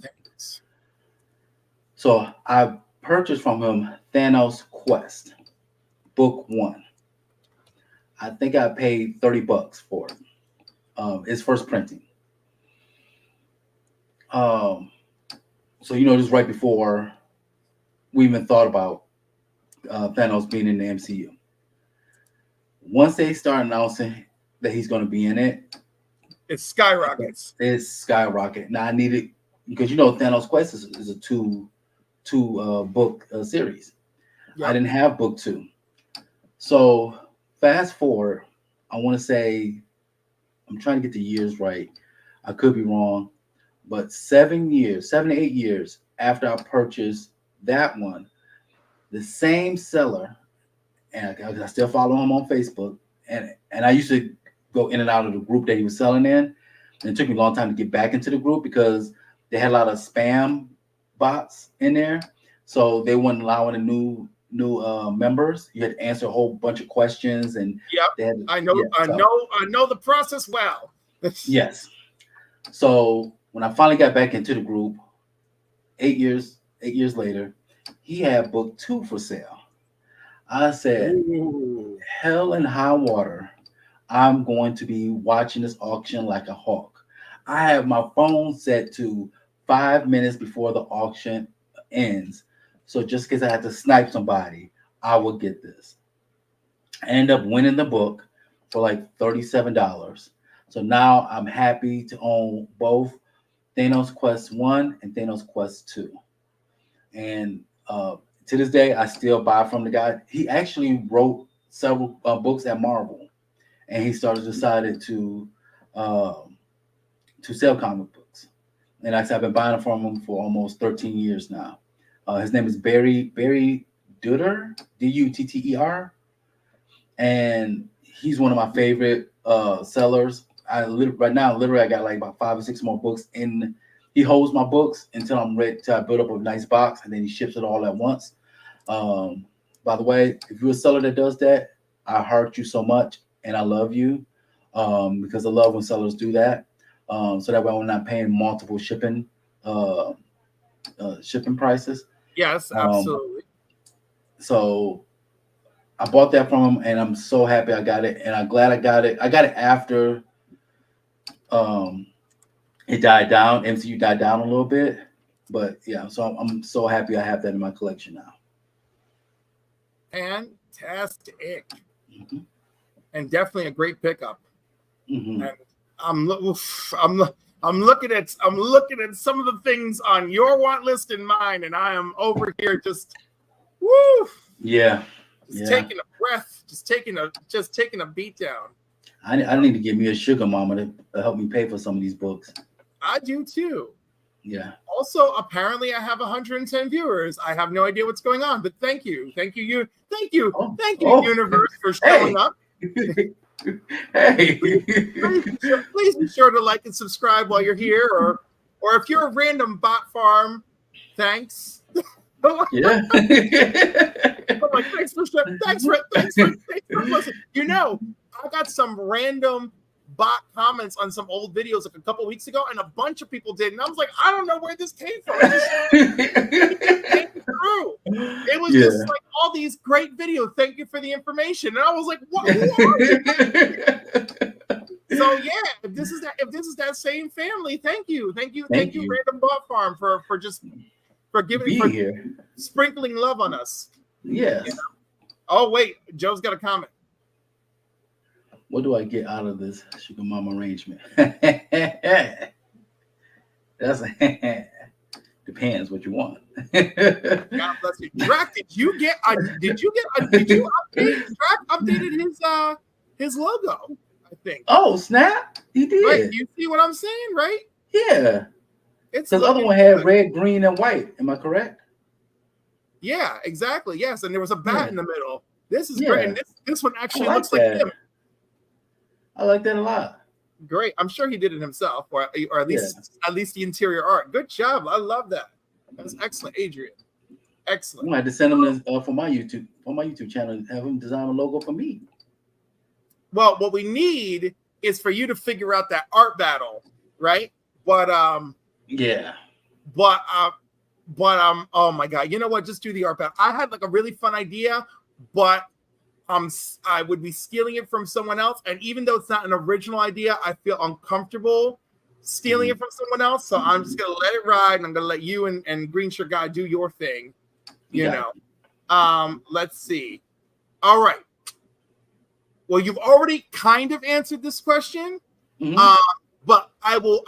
B: So I purchased from him Thanos Quest, book 1. I think I paid $30 for it. Its first printing. So this is right before we even thought about Thanos being in the MCU. Once they start announcing that he's going to be in it,
A: it skyrockets.
B: It's skyrocket. Now I need it because Thanos Quest is a two book series. Yep. I didn't have book 2. So fast forward, I want to say, I'm trying to get the years right. I could be wrong, but 7 to 8 years after I purchased that one, the same seller, and I still follow him on Facebook, and I used to go in and out of the group that he was selling in. And it took me a long time to get back into the group because they had a lot of spam bots in there. So they weren't allowing the members. You had to answer a whole bunch of questions, and
A: yep, I know the process well.
B: Yes. So when I finally got back into the group, 8 years later, he had book 2 for sale. I said, ooh, hell and high water. I'm going to be watching this auction like a hawk. I have my phone set to 5 minutes before the auction ends. So just because I had to snipe somebody, I will get this. I end up winning the book for like $37. So now I'm happy to own both Thanos Quest 1 and Thanos Quest 2. And to this day, I still buy from the guy. He actually wrote several books at Marvel, and he decided to sell comic books. And like I said, I've been buying from him for almost 13 years now. His name is Barry Dutter, Dutter, and he's one of my favorite sellers. Right now, literally, I got like about 5 or 6 more books in. He holds my books until I'm ready to build up a nice box, and then he ships it all at once. By the way, if you're a seller that does that, I heart you so much, and I love you because I love when sellers do that. So that way, I'm not paying multiple shipping prices.
A: Yes, absolutely.
B: So I bought that from him, and I'm so happy I got it, and I'm glad I got it. I got it after it died down. MCU died down a little bit, but yeah. So I'm so happy I have that in my collection now.
A: Fantastic, and definitely a great pickup. And I'm looking at some of the things on your want list and mine, and I am over here just taking a breath, just taking a beat down.
B: I need to get me a sugar mama to help me pay for some of these books.
A: I do too.
B: Yeah.
A: Also, apparently, I have 110 viewers. I have no idea what's going on, but thank you, universe, for showing up.
B: Hey,
A: please be sure to like and subscribe while you're here, or if you're a random bot farm, thanks.
B: Yeah.
A: I'm like, thanks for listening. You know, I got some random bot comments on some old videos like a couple weeks ago, and a bunch of people did, and I was like, I don't know where this came from. It came through. It was just like all these great videos. Thank you for the information, and I was like, what? Who are you? So yeah, if this is that same family, thank you, Random Bot Farm, for sprinkling love on us.
B: Yes.
A: You know? Oh wait, Joe's got a comment.
B: What do I get out of this sugar mama arrangement? That's depends what you want.
A: God bless you. Drac, did you updated his logo, I think.
B: Oh, snap. He did.
A: Right, you see what I'm saying, right?
B: Yeah. Because the other one had red, green, and white. Am I correct?
A: Yeah, exactly. Yes, and there was a bat in the middle. This is great. And this one actually looks like him.
B: I like that a lot.
A: Great. I'm sure he did it himself, or at least the interior art. Good job. I love that. That's excellent, Adrian. Excellent.
B: I had to send him this for my YouTube channel and have him design a logo for me.
A: Well, what we need is for you to figure out that art battle, right? But oh my God, you know what? Just do the art battle. I had like a really fun idea, but I would be stealing it from someone else, and even though it's not an original idea, I feel uncomfortable stealing it from someone else. So I'm just gonna let it ride, and I'm gonna let you and Green Shirt Guy do your thing. You know. Let's see. All right. Well, you've already kind of answered this question, but I will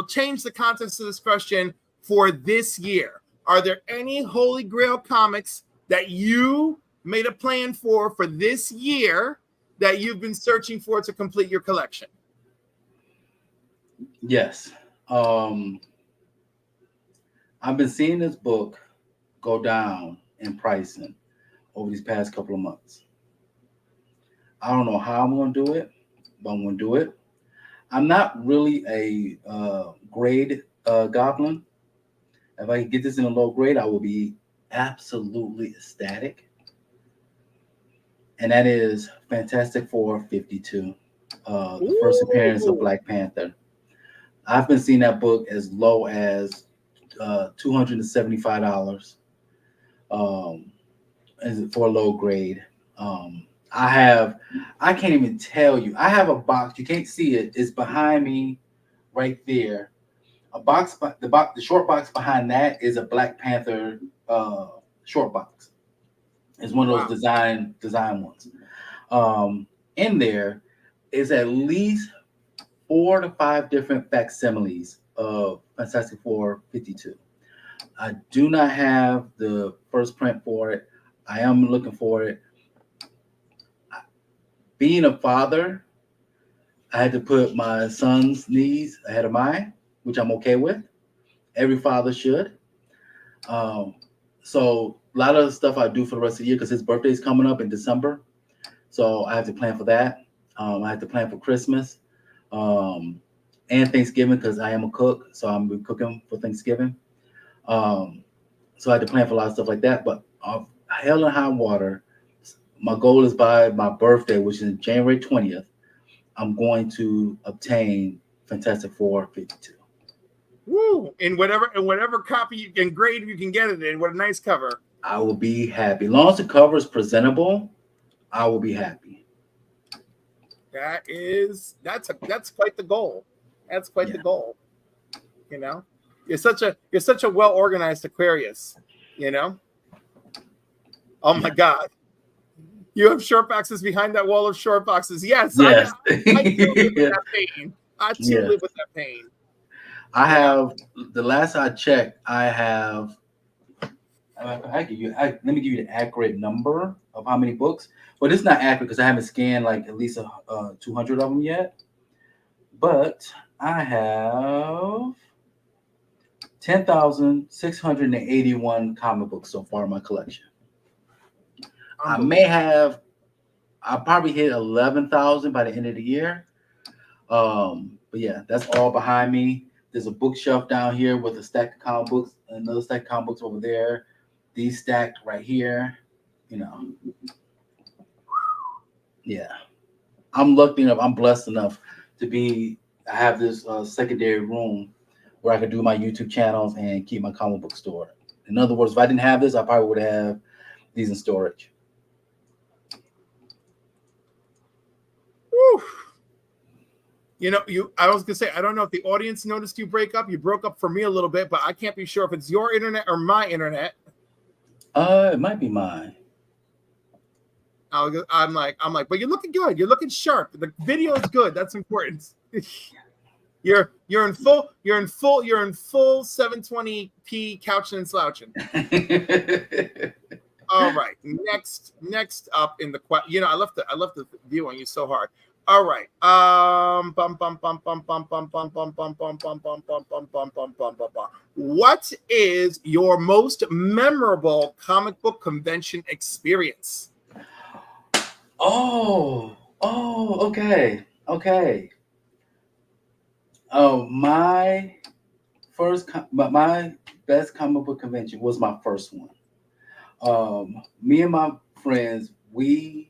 A: change the context of this question for this year. Are there any Holy Grail comics that you made a plan for this year that you've been searching for to complete your collection?
B: Yes. I've been seeing this book go down in pricing over these past couple of months. I don't know how I'm going to do it, but I'm going to do it. I'm not really a grade goblin. If I can get this in a low grade, I will be absolutely ecstatic, and that is Fantastic Four 52, the first appearance of Black Panther. I've been seeing that book as low as $275 for a low grade. I can't even tell you. I have a box. You can't see it. It's behind me, right there. A box, the short box behind that is a Black Panther short box. It's one of those design ones. In there is at least 4 to 5 different facsimiles of Fantastic Four 52. I do not have the first print for it. I am looking for it. Being a father, I had to put my son's needs ahead of mine, which I'm okay with. Every father should. So a lot of the stuff I do for the rest of the year, because his birthday is coming up in December, so I have to plan for that. I have to plan for Christmas and Thanksgiving, because I am a cook, so I'm cooking for Thanksgiving. So I had to plan for a lot of stuff like that. But hell and high water, my goal is by my birthday, which is January 20th, I'm going to obtain Fantastic Four 52.
A: Woo! In whatever copy you can grade you can get it in. What a nice cover.
B: I will be happy. As long as the cover is presentable, I will be happy.
A: That's quite the goal. That's quite the goal. You know? You're such a well organized Aquarius, you know? Oh my God. You have short boxes behind that wall of short boxes. Yes. I too live with that pain. I too live with that pain.
B: I have, the last I checked, I have, let me give you the accurate number of how many books, but it's not accurate because I haven't scanned like at least 200 of them yet. But I have 10,681 comic books so far in my collection. I'll probably hit 11,000 by the end of the year. But yeah, that's all behind me. There's a bookshelf down here with a stack of comic books, another stack of comic books over there. These stacked right here, you know. Yeah, I'm lucky enough. I'm blessed enough to have this secondary room where I could do my YouTube channels and keep my comic book store. In other words, if I didn't have this, I probably would have these in storage.
A: Woo. You know, I was gonna say, I don't know if the audience noticed you break up. You broke up for me a little bit, but I can't be sure if it's your internet or my internet.
B: It might be mine.
A: I'm like, but you're looking good. You're looking sharp. The video is good. That's important. You're in full 720p Couchin and Slouchin. All right. Next up in the I left the view on you so hard. All right. What is your most memorable comic book convention experience?
B: Okay. My best comic book convention was my first one. Me and my friends, we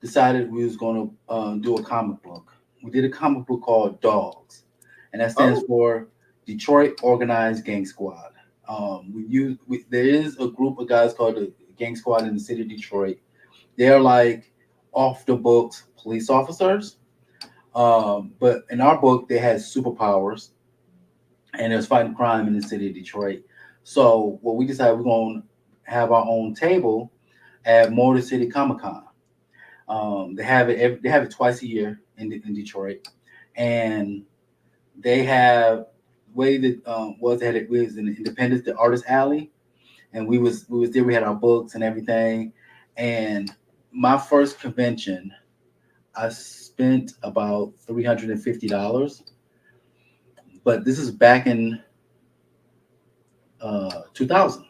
B: decided we was going to do a comic book. We did a comic book called Dogs, and that stands for Detroit Organized Gang Squad. There is a group of guys called the Gang Squad in the city of Detroit. They're like off the books police officers, but in our book they had superpowers, and it was fighting crime in the city of Detroit. So what we decided, we're going to have our own table at Motor City Comic Con. They have it twice a year in Detroit, and they have way that it was in Independence, the Artist Alley, and we was there. We had our books and everything. And my first convention, I spent about $350, but this is back in 2000.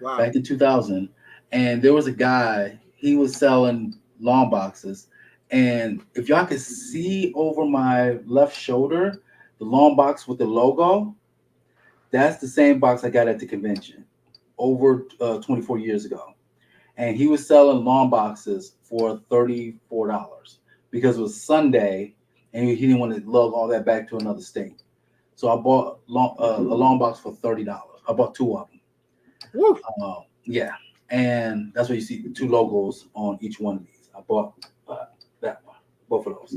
B: Wow. Back in 2000, and there was a guy. He was selling long boxes, and if y'all could see over my left shoulder, the long box with the logo, that's the same box I got at the convention. over 24 years ago, and he was selling long boxes for $34 because it was Sunday, and he didn't want to lug all that back to another state. So I bought a long box for $30. I bought 2 of them.
A: Woo.
B: Yeah, and that's what you see, the 2 logos on each one of these. I bought that one, both of those.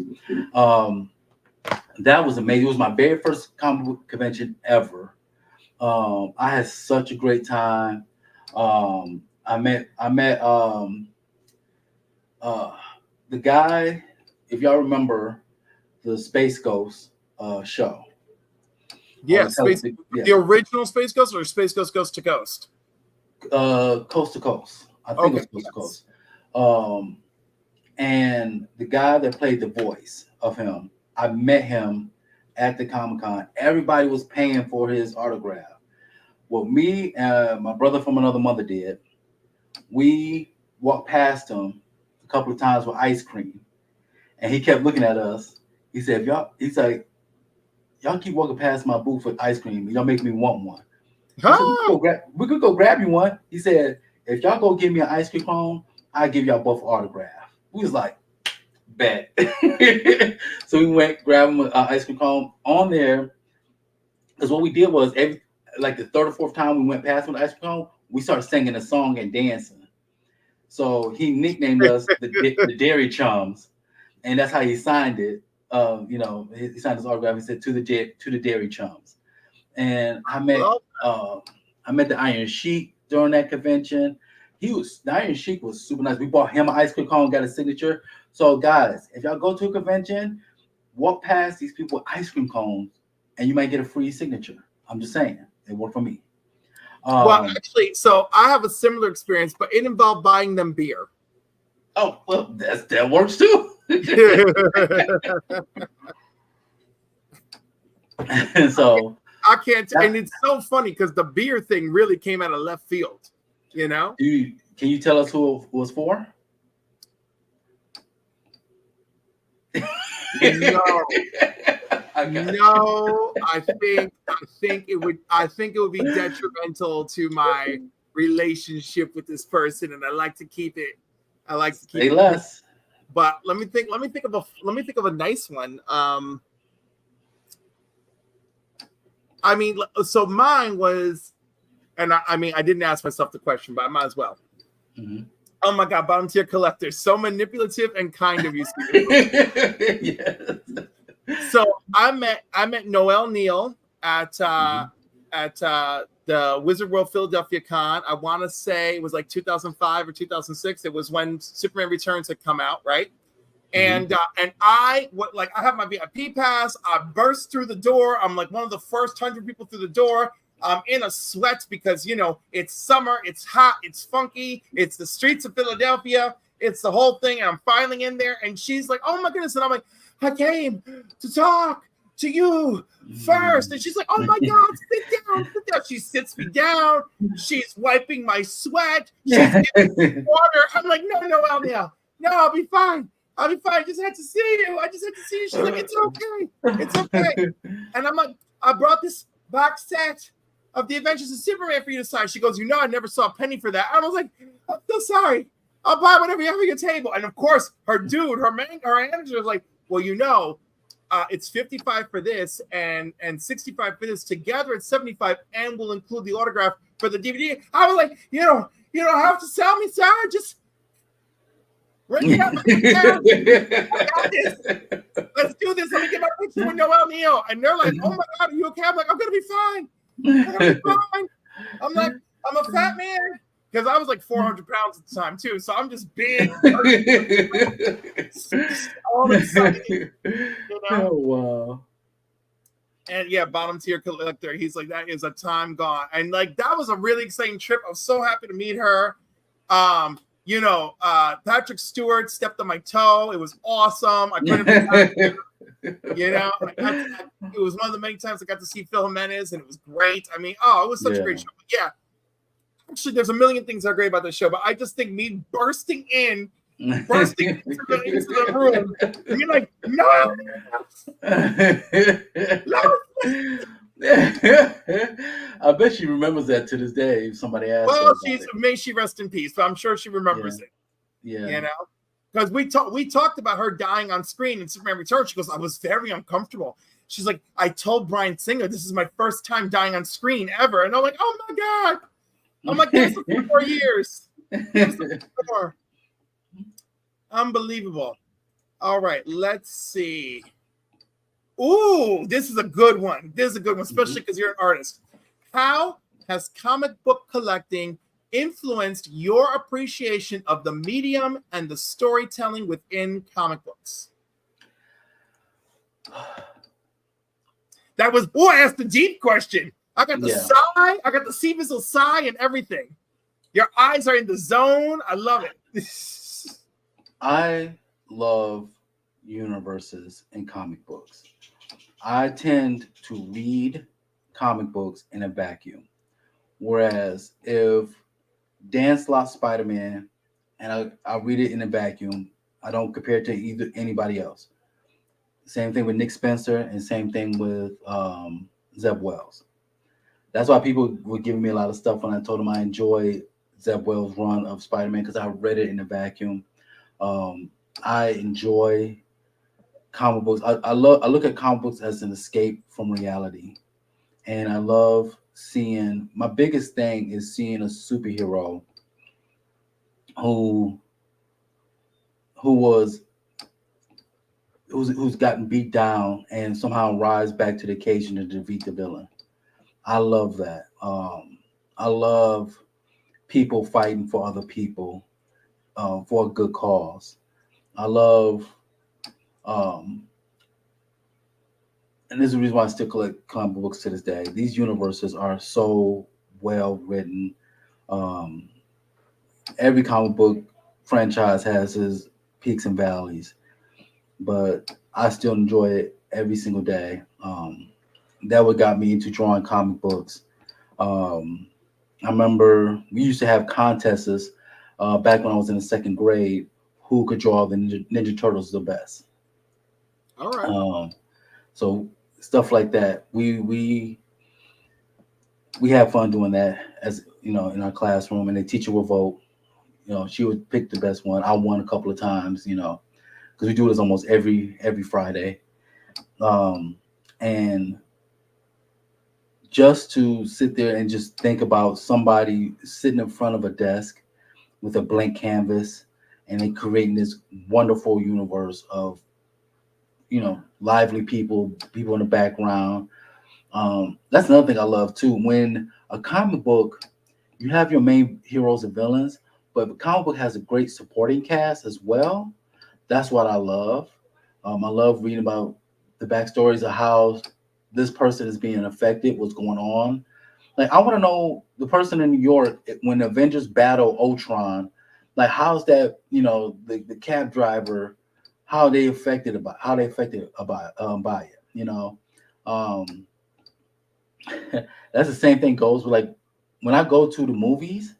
B: That was amazing. It was my very first comic book convention ever. I had such a great time. I met the guy, if y'all remember the Space Ghost show.
A: Yeah, the original Space Ghost or Space Ghost Coast to Coast?
B: Coast to Coast. I think it was Coast to Coast. And the guy that played the voice of him, I met him at the Comic-Con. Everybody was paying for his autograph. What me and my brother from another mother did, we walked past him a couple of times with ice cream, and he kept looking at us. He said, he's like, y'all keep walking past my booth with ice cream. Y'all make me want one. Said, we could go grab you one. He said, if y'all go give me an ice cream cone, I'll give y'all both autograph. We was like, bet. So we went, grabbed him an ice cream cone on there. Because what we did was, like the 3rd or 4th time we went past him with the ice cream cone, we started singing a song and dancing. So he nicknamed us the Dairy Chums. And that's how he signed it. He signed his autograph. He said, to the Dairy Chums. And I met the Iron Sheik during that convention. The Iron Sheik was super nice. We bought him an ice cream cone, got a signature. So guys, if y'all go to a convention, walk past these people with ice cream cones, and you might get a free signature. I'm just saying, it worked for me.
A: Well, actually, so I have a similar experience, but it involved buying them beer.
B: Oh, well, that works too. And so
A: I can't, and it's so funny because the beer thing really came out of left field. You know?
B: Can you tell us who it was for?
A: No. No, I think it would be detrimental to my relationship with this person, and I like to keep it. Say
B: less.
A: But let me think of a nice one. I mean, so mine was, and I mean, I didn't ask myself the question, but I might as well.
B: Mm-hmm.
A: Oh my God, bottom tier collector, so manipulative and kind of you.
B: Yes.
A: So I met Noel Neal at the Wizard World Philadelphia Con. I want to say it was like 2005 or 2006. It was when Superman Returns had come out, right? And I have my VIP pass. I burst through the door. I'm like one of the first 100 people through the door. I'm in a sweat because, it's summer, it's hot, it's funky, it's the streets of Philadelphia, it's the whole thing. And I'm finally in there, and she's like, "Oh my goodness!" And I'm like, "I came to talk to you first." And she's like, "Oh my God, sit down." She sits me down. She's wiping my sweat. She's giving me water. I'm like, "No, Elnia. No, I'll be fine. I just had to see you. She's like, "It's okay. And I'm like, "I brought this box set of the Adventures of Superman for you to sign." She goes, "I never saw a penny for that." I was like, "I'm so sorry. I'll buy whatever you have on your table." And of course, her manager was like, "Well, it's $55 for this and $65 for this. Together it's $75, and we'll include the autograph for the DVD." I was like, you don't have to sell me, sir. Just bring it up. Let's do this. Let me get my picture with Noel Neal. And they're like, "Oh my God, are you okay?" I'm like, "I'm gonna be fine. I'm like, I'm a fat man." Because I was like 400 pounds at the time too. So I'm just big. All excited.
B: Oh wow.
A: And yeah, bottom tier collector. He's like, "That is a time gone." And like that was a really exciting trip. I was so happy to meet her. Patrick Stewart stepped on my toe. It was awesome. I couldn't it was one of the many times I got to see Phil Jimenez, and it was great. I mean, it was such a great show. But yeah, actually, there's a million things that are great about this show, but I just think me bursting into the room, and you're like, "No,
B: I bet she remembers that to this day. If somebody asks her
A: Well,
B: about it.
A: may she rest in peace, but I'm sure she remembers it.
B: Yeah.
A: You know, because we talked about her dying on screen in Superman Returns. She goes, I was very uncomfortable. She's like, I told Bryan Singer this is my first time dying on screen ever, and I'm like, oh my god. I'm like, give us a few more years. Give us a few more. Unbelievable. All right, let's see. Ooh, this is a good one. This is a good one, especially because you're an artist. How has comic book collecting influenced your appreciation of the medium and the storytelling within comic books? That was, I asked the deep question. I got the sigh, I got the CBIZZLE sigh and everything. Your eyes are in the zone. I love it.
B: I love universes in comic books. I tend to read comic books in a vacuum. Whereas if Dan Slott's Spider-Man and I read it in a vacuum, I don't compare it to anybody else. Same thing with Nick Spencer and same thing with Zeb Wells. That's why people were giving me a lot of stuff when I told them I enjoy Zeb Wells' run of Spider-Man because I read it in a vacuum. I enjoy comic books. I look at comic books as an escape from reality, and I love seeing. My biggest thing is seeing a superhero who's gotten beat down and somehow rise back to the occasion to defeat the villain. I love that. I love people fighting for other people for a good cause. I love, and this is the reason why I still collect comic books to this day. These universes are so well written. Every comic book franchise has its peaks and valleys, but I still enjoy it every single day. That what got me into drawing comic books. I remember we used to have contests back when I was in the second grade. Who could draw the Ninja Turtles the best?
A: All right.
B: So stuff like that. We have fun doing that, as you know, in our classroom, and the teacher will vote. You know, she would pick the best one. I won a couple of times, you know, because we do this almost every Friday. And just to sit there and just think about somebody sitting in front of a desk with a blank canvas and they creating this wonderful universe of, you know, lively people in the background. That's another thing I love too. When a comic book, you have your main heroes and villains, but if a comic book has a great supporting cast as well, that's what I love. I love reading about the backstories of how this person is being affected, what's going on. Like, I want to know the person in New York when the Avengers battle Ultron. Like, how's that? You know, the cab driver, how they affected by it. You know, that's the same thing goes with, like, when I go to the movies.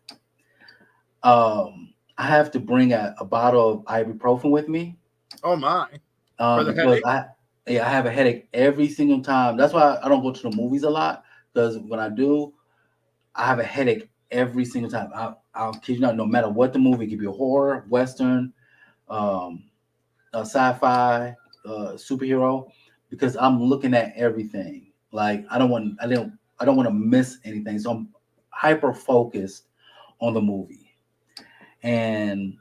B: I have to bring a bottle of ibuprofen with me.
A: Oh my!
B: Because I have a headache every single time. That's why I don't go to the movies a lot, because when I do, I have a headache every single time. I'll kid you not, no matter what the movie, it could be a horror, western, a sci-fi, superhero, because I'm looking at everything. Like, I don't want to miss anything. So I'm hyper focused on the movie. And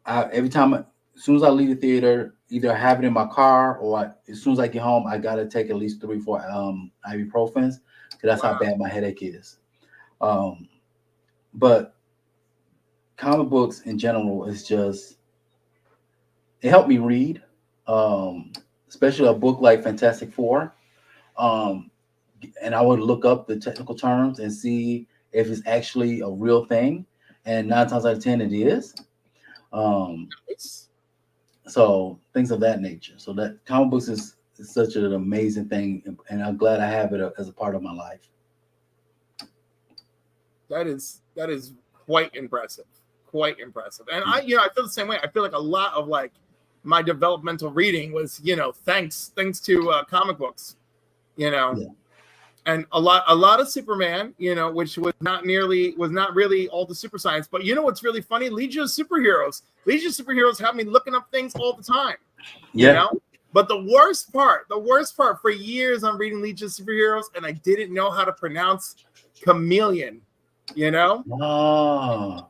B: every time, as soon as I leave the theater, either I have it in my car or as soon as I get home, I gotta take at least 3-4 ibuprofens, because that's how bad my headache is. But comic books in general is just, it helped me read, especially a book like Fantastic Four. And I would look up the technical terms and see if it's actually a real thing. And 9 times out of 10, it is. So things of that nature. So that comic books is such an amazing thing, and I'm glad I have it as a part of my life.
A: That is quite impressive. Quite impressive. And I feel the same way. I feel like a lot of, like, my developmental reading was, thanks to comic books.
B: Yeah.
A: and a lot of Superman, you know, which was not really all the super science. But you know what's really funny? Legion of Superheroes have me looking up things all the time. You know? But the worst part for years I'm reading Legion of Superheroes and I didn't know how to pronounce chameleon, you know?
B: Oh.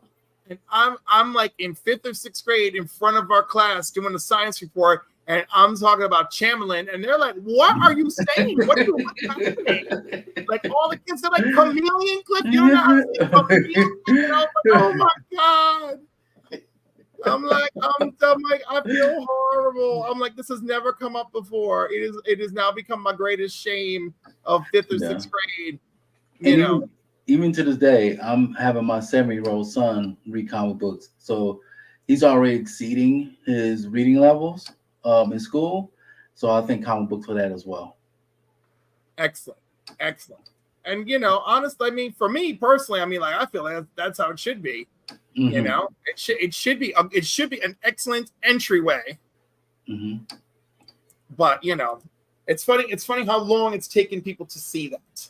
A: And I'm like in 5th or 6th grade in front of our class doing a science report, and I'm talking about chameleon, and they're like, "What are you saying? What's happening?" Like all the kids are like, "Chameleon, Cliff, you don't know how to say chameleon?" And I was like, "Oh my god." I'm like, I feel horrible. I'm like, this has never come up before. It has now become my greatest shame of 5th or 6th grade. You know.
B: Even to this day, I'm having my 7-year-old son read comic books. So he's already exceeding his reading levels in school. So I think comic books for that as well.
A: Excellent. And, you know, honestly, I mean, for me personally, I mean, like, I feel like that's how it should be. Mm-hmm. You know, it should be an excellent entryway.
B: Mm-hmm.
A: But, you know, it's funny how long it's taken people to see that.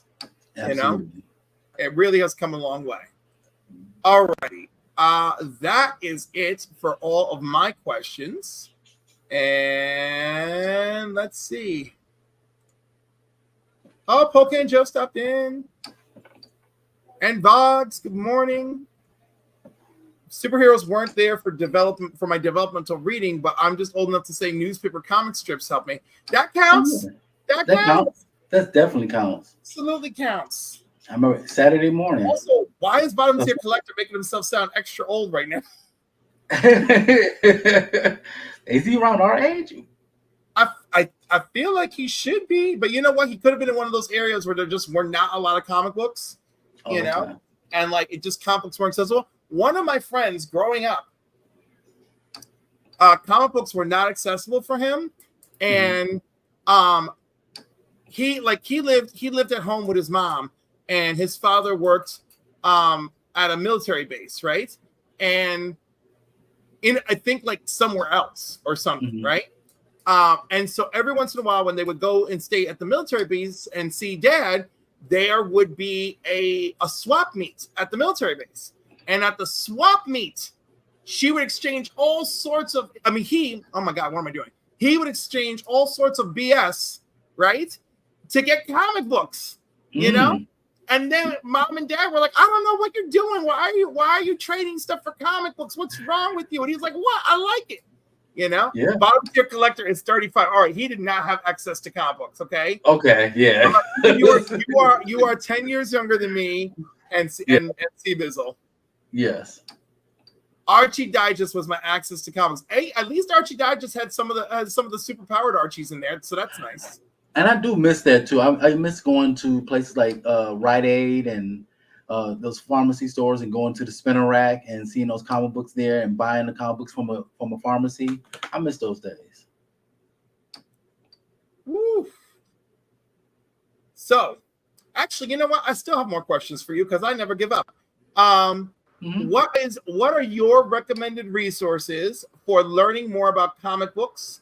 B: Absolutely.
A: You know? It really has come a long way. All righty. That is it for all of my questions. And let's see. Oh, Poke and Joe stopped in. And Vogs, good morning. Superheroes weren't there for my developmental reading, but I'm just old enough to say newspaper comic strips helped me. That counts. That counts.
B: That definitely counts.
A: Absolutely counts.
B: I remember Saturday morning.
A: Also, why is Bottom Tier Collector making himself sound extra old right now?
B: Is he around our age?
A: I feel like he should be, but you know what? He could have been in one of those areas where there just were not a lot of comic books, you know, and like it just comic books weren't accessible. One of my friends growing up, comic books were not accessible for him, and he lived at home with his mom. And his father worked at a military base, right? And I think like somewhere else or something, right? And so every once in a while when they would go and stay at the military base and see dad, there would be a swap meet at the military base. And at the swap meet, she would exchange all sorts of, oh my God, what am I doing? He would exchange all sorts of BS, right? To get comic books, you know? And then mom and dad were like, I don't know what you're doing. Why are you trading stuff for comic books? What's wrong with you? And he's like, what? I like it. You know?
B: Yeah.
A: Bottom Tier Collector is 35. All right, he did not have access to comic books, okay?
B: Okay, yeah.
A: You are 10 years younger than me and CBIZZLE.
B: Yes.
A: Archie Digest was my access to comics. Hey, at least Archie Digest had some of the super powered Archies in there, so that's nice.
B: And I do miss that too. I miss going to places like Rite Aid and those pharmacy stores and going to the spinner rack and seeing those comic books there and buying the comic books from a pharmacy. I miss those days.
A: Woo. So, actually, you know what? I still have more questions for you because I never give up. What are your recommended resources for learning more about comic books,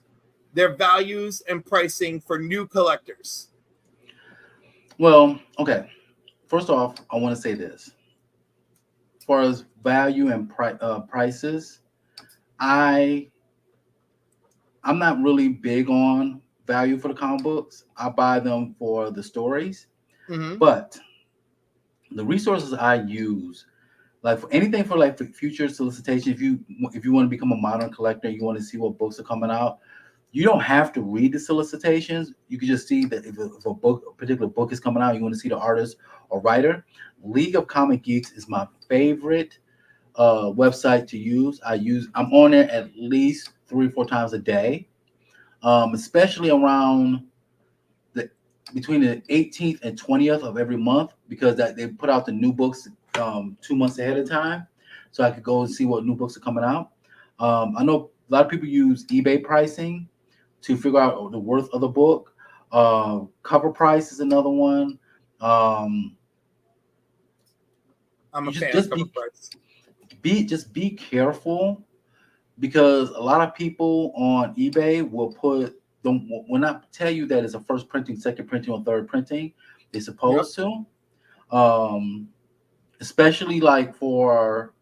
A: their values and pricing for new collectors?
B: Well, okay. First off, I want to say this. As far as value and prices, I'm not really big on value for the comic books. I buy them for the stories. But the resources I use, like for anything for like for future solicitation, if you want to become a modern collector, you want to see what books are coming out, you don't have to read the solicitations. You can just see that if a particular book is coming out, you want to see the artist or writer. League of Comic Geeks is my favorite website to use. I'm on there at least 3 or 4 times a day, especially around between the 18th and 20th of every month, because they put out the new books 2 months ahead of time, so I could go and see what new books are coming out. I know a lot of people use eBay pricing to figure out the worth of the book. Cover price is another one.
A: I'm a fan of cover price.
B: Be careful, because a lot of people on eBay will not tell you that it's a first printing, second printing, or third printing. They're supposed to. Especially like for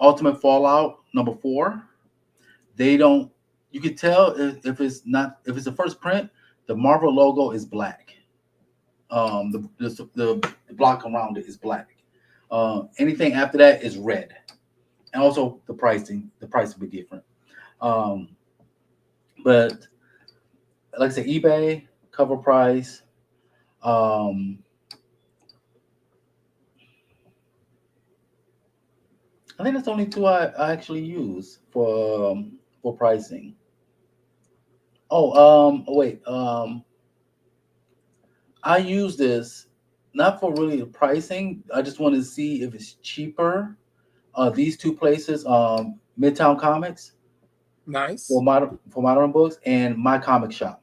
B: Ultimate Fallout #4. They don't. You can tell if it's the first print, the Marvel logo is black. The block around it is black. Anything after that is red, and also the price will be different. But like I said, eBay cover price. I think that's the only two I actually use for pricing. Wait. I use this not for really the pricing. I just want to see if it's cheaper. These two places, Midtown Comics,
A: nice,
B: for modern books, and My Comic Shop.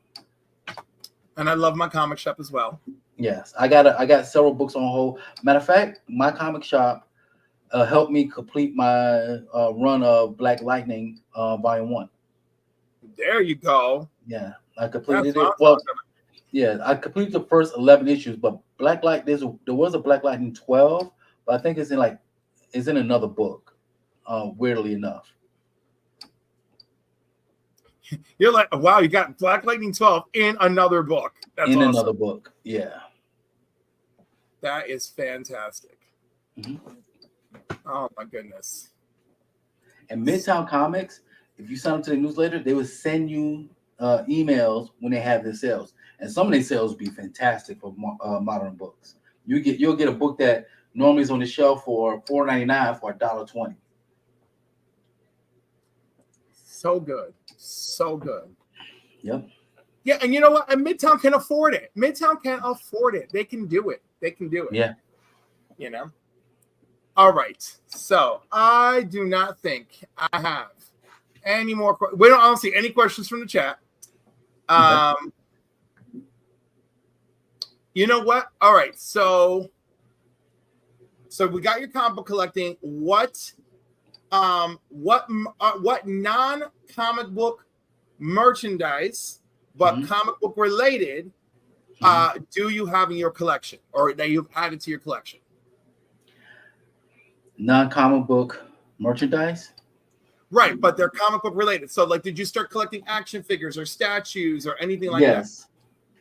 A: And I love My Comic Shop as well.
B: Yes, I got several books on hold. Matter of fact, My Comic Shop helped me complete my run of Black Lightning Volume 1.
A: There you go.
B: Yeah, I completed it. Well, yeah, I completed the first 11 issues, but there was a Black Lightning 12, but I think it's in another book. Weirdly enough.
A: You're like, wow, you got Black Lightning 12 in another book. That's
B: in
A: awesome.
B: Another book, yeah.
A: That is fantastic.
B: Mm-hmm.
A: Oh my goodness.
B: And Midtown Comics, if you sign up to the newsletter, they will send you emails when they have their sales. And some of their sales will be fantastic for modern books. You'll get a book that normally is on the shelf for $4.99 for $1.20.
A: So good. So good.
B: Yep.
A: Yeah, and you know what? And Midtown can afford it. Midtown can afford it. They can do it. They can do it.
B: Yeah.
A: You know? All right. So I do not think I have any more. We don't see any questions from the chat. You know what? All right. So we got your comic book collecting. What non-comic book merchandise, but comic book related, do you have in your collection, or that you've added to your collection?
B: Non-comic book merchandise?
A: Right, but they're comic book related. So, like, did you start collecting action figures or statues or anything like that?
B: Yes.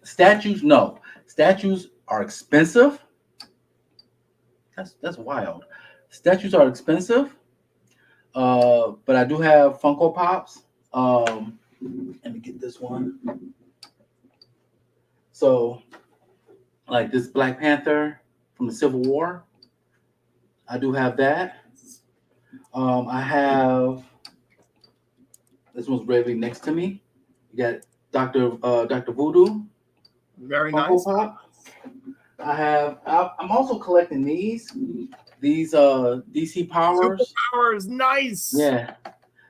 B: Statues, no. Statues are expensive. That's wild. Statues are expensive. But I do have Funko Pops. Let me get this one. So, like this Black Panther from the Civil War. I do have that. I have this one's bravely next to me. You got Dr. Voodoo.
A: Very
B: Funko
A: nice.
B: Pop. I'm also collecting these DC Powers.
A: Super Powers, nice.
B: Yeah.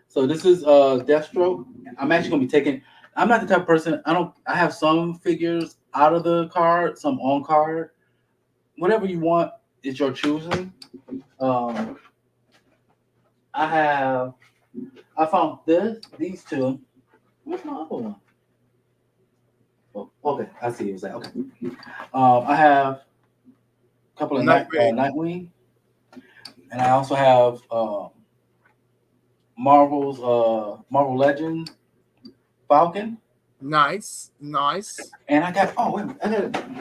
B: So this is Deathstroke. I'm actually gonna be taking. I'm not the type of person. I have some figures out of the card, some on card. Whatever you want is your choosing. I found these two. Where's my other one? Oh, okay, I see. It was like, okay. I have a couple of Nightwing, and I also have Marvel Legends Falcon.
A: Nice.
B: And I got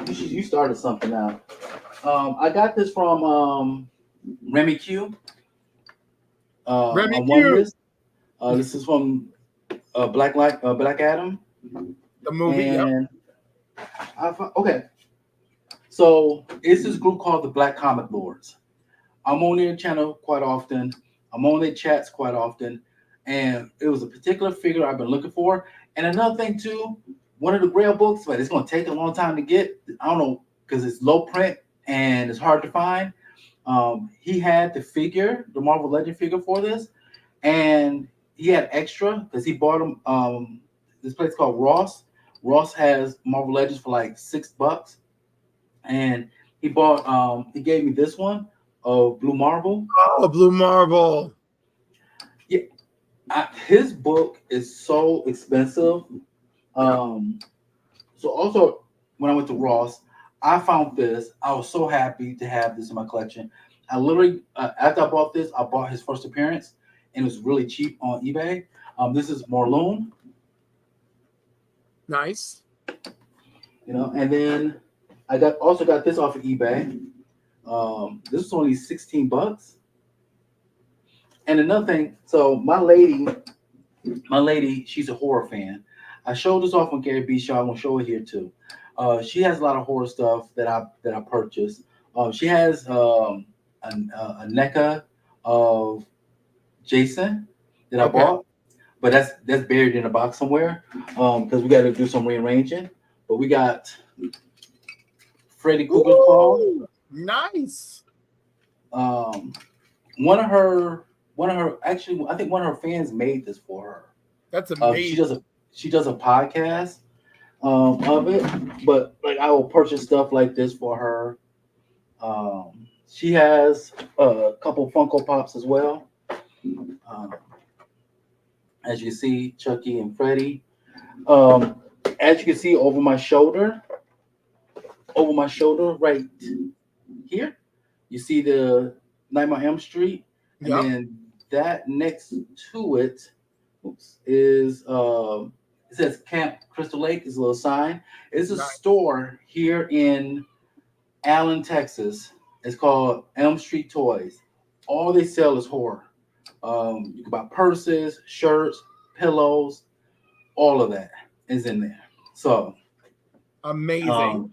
B: you started something now. I got this from Remy Q.
A: Remy Q.
B: This is from Black Adam.
A: The movie.
B: And okay. So it's this group called the Black Comic Lords. I'm on their channel quite often. I'm on their chats quite often. And it was a particular figure I've been looking for. And another thing too, one of the Grail books, but it's going to take a long time to get. I don't know, because it's low print and it's hard to find. He had the figure, the Marvel Legend figure for this, and he had extra because he bought them. This place called Ross. Ross has Marvel Legends for like $6, and he bought. He gave me this one of Blue Marvel.
A: Oh, Blue Marvel.
B: Yeah, his book is so expensive. So also when I went to Ross, I found this. I was so happy to have this in my collection. I literally, after I bought this, I bought his first appearance, and it was really cheap on eBay. This is Morlun.
A: Nice.
B: You know, and then I also got this off of eBay. This was only $16. And another thing, so my lady, she's a horror fan. I showed this off on Gary B Show. I'm gonna show it here too. She has a lot of horror stuff that I purchased. She has a NECA of Jason that I bought, but that's buried in a box somewhere because we got to do some rearranging. But we got Freddy Krueger's Claw.
A: Nice.
B: One of her actually, I think one of her fans made this for her.
A: That's amazing.
B: She does a podcast of it, but like I will purchase stuff like this for her. She has a couple Funko Pops as well. As you can see, Chucky and Freddy. As you can see over my shoulder right here, you see the Nightmare on Elm Street, and then that next to it is it says Camp Crystal Lake. Is a little sign. It's a store here in Allen, Texas. It's called Elm Street Toys. All they sell is horror. You can buy purses, shirts, pillows, all of that is in there. So
A: amazing.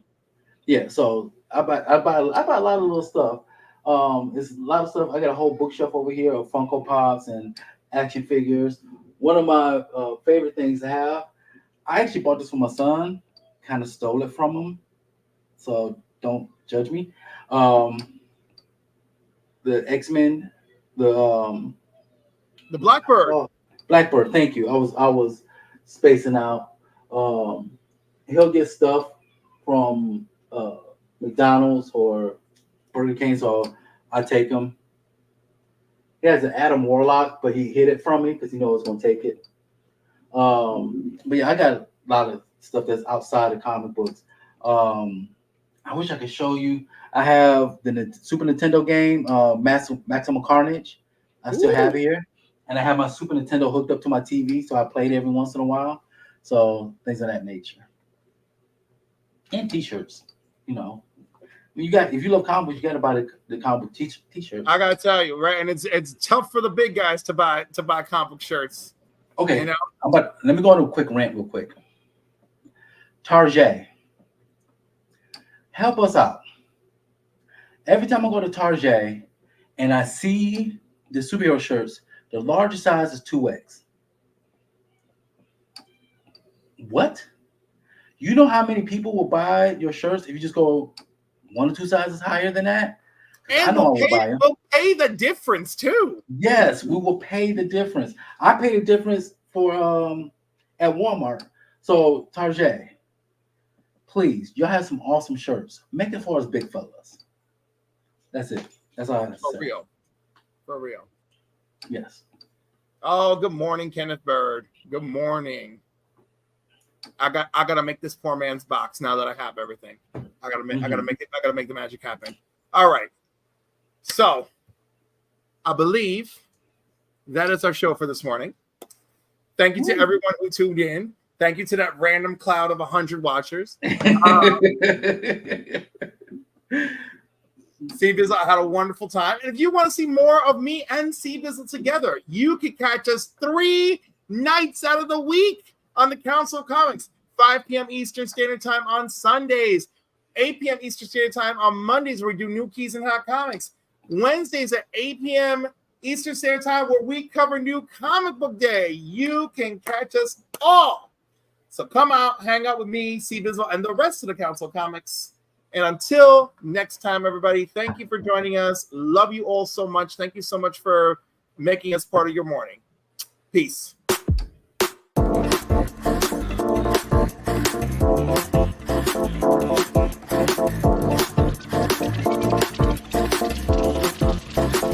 B: Yeah, so I buy a lot of little stuff. It's a lot of stuff. I got a whole bookshelf over here of Funko Pops and action figures. One of my favorite things to have. I actually bought this for my son. Kind of stole it from him, so don't judge me. The X-Men, the
A: Blackbird.
B: Blackbird. Thank you. I was spacing out. He'll get stuff from McDonald's or Burger King, so I take him. He has an Adam Warlock, but he hid it from me because he knows I was gonna take it. But yeah, I got a lot of stuff that's outside of comic books. I wish I could show you. I have the Super Nintendo game, Maximum Carnage. I still have it here, and I have my Super Nintendo hooked up to my TV, so I played every once in a while. So things of that nature, and T-shirts. You know, if you love comic books, you got to buy the comic book T-shirts.
A: I gotta tell you, right? And it's tough for the big guys to buy comic book shirts.
B: Okay, you know? Let me go on a quick rant real quick. Target, help us out. Every time I go to Target and I see the superhero shirts, the largest size is 2X. What? You know how many people will buy your shirts if you just go 1 or 2 sizes higher than that?
A: And we'll pay the difference too.
B: Yes, we will pay the difference. I pay the difference for at Walmart. So Target, please, y'all have some awesome shirts. Make it for us big fellas. That's it. That's all I have to say.
A: For real.
B: Yes.
A: Oh, good morning, Kenneth Bird. Good morning. I gotta make this poor man's box now that I have everything. I gotta make the magic happen. All right. So I believe that is our show for this morning. Thank you to everyone who tuned in. Thank you to that random cloud of 100 watchers. CBIZZLE, I had a wonderful time. And if you want to see more of me and CBIZZLE together, you can catch us 3 nights out of the week on the Council of Comics, 5 p.m. Eastern Standard Time on Sundays, 8 p.m. Eastern Standard Time on Mondays, where we do New Keys and Hot Comics, Wednesdays at 8 p.m. Eastern Standard Time, where we cover New Comic Book Day. You can catch us all. So come out, hang out with me, CBIZZLE, and the rest of the Council of Comics. And until next time, everybody, thank you for joining us. Love you all so much. Thank you so much for making us part of your morning. Peace.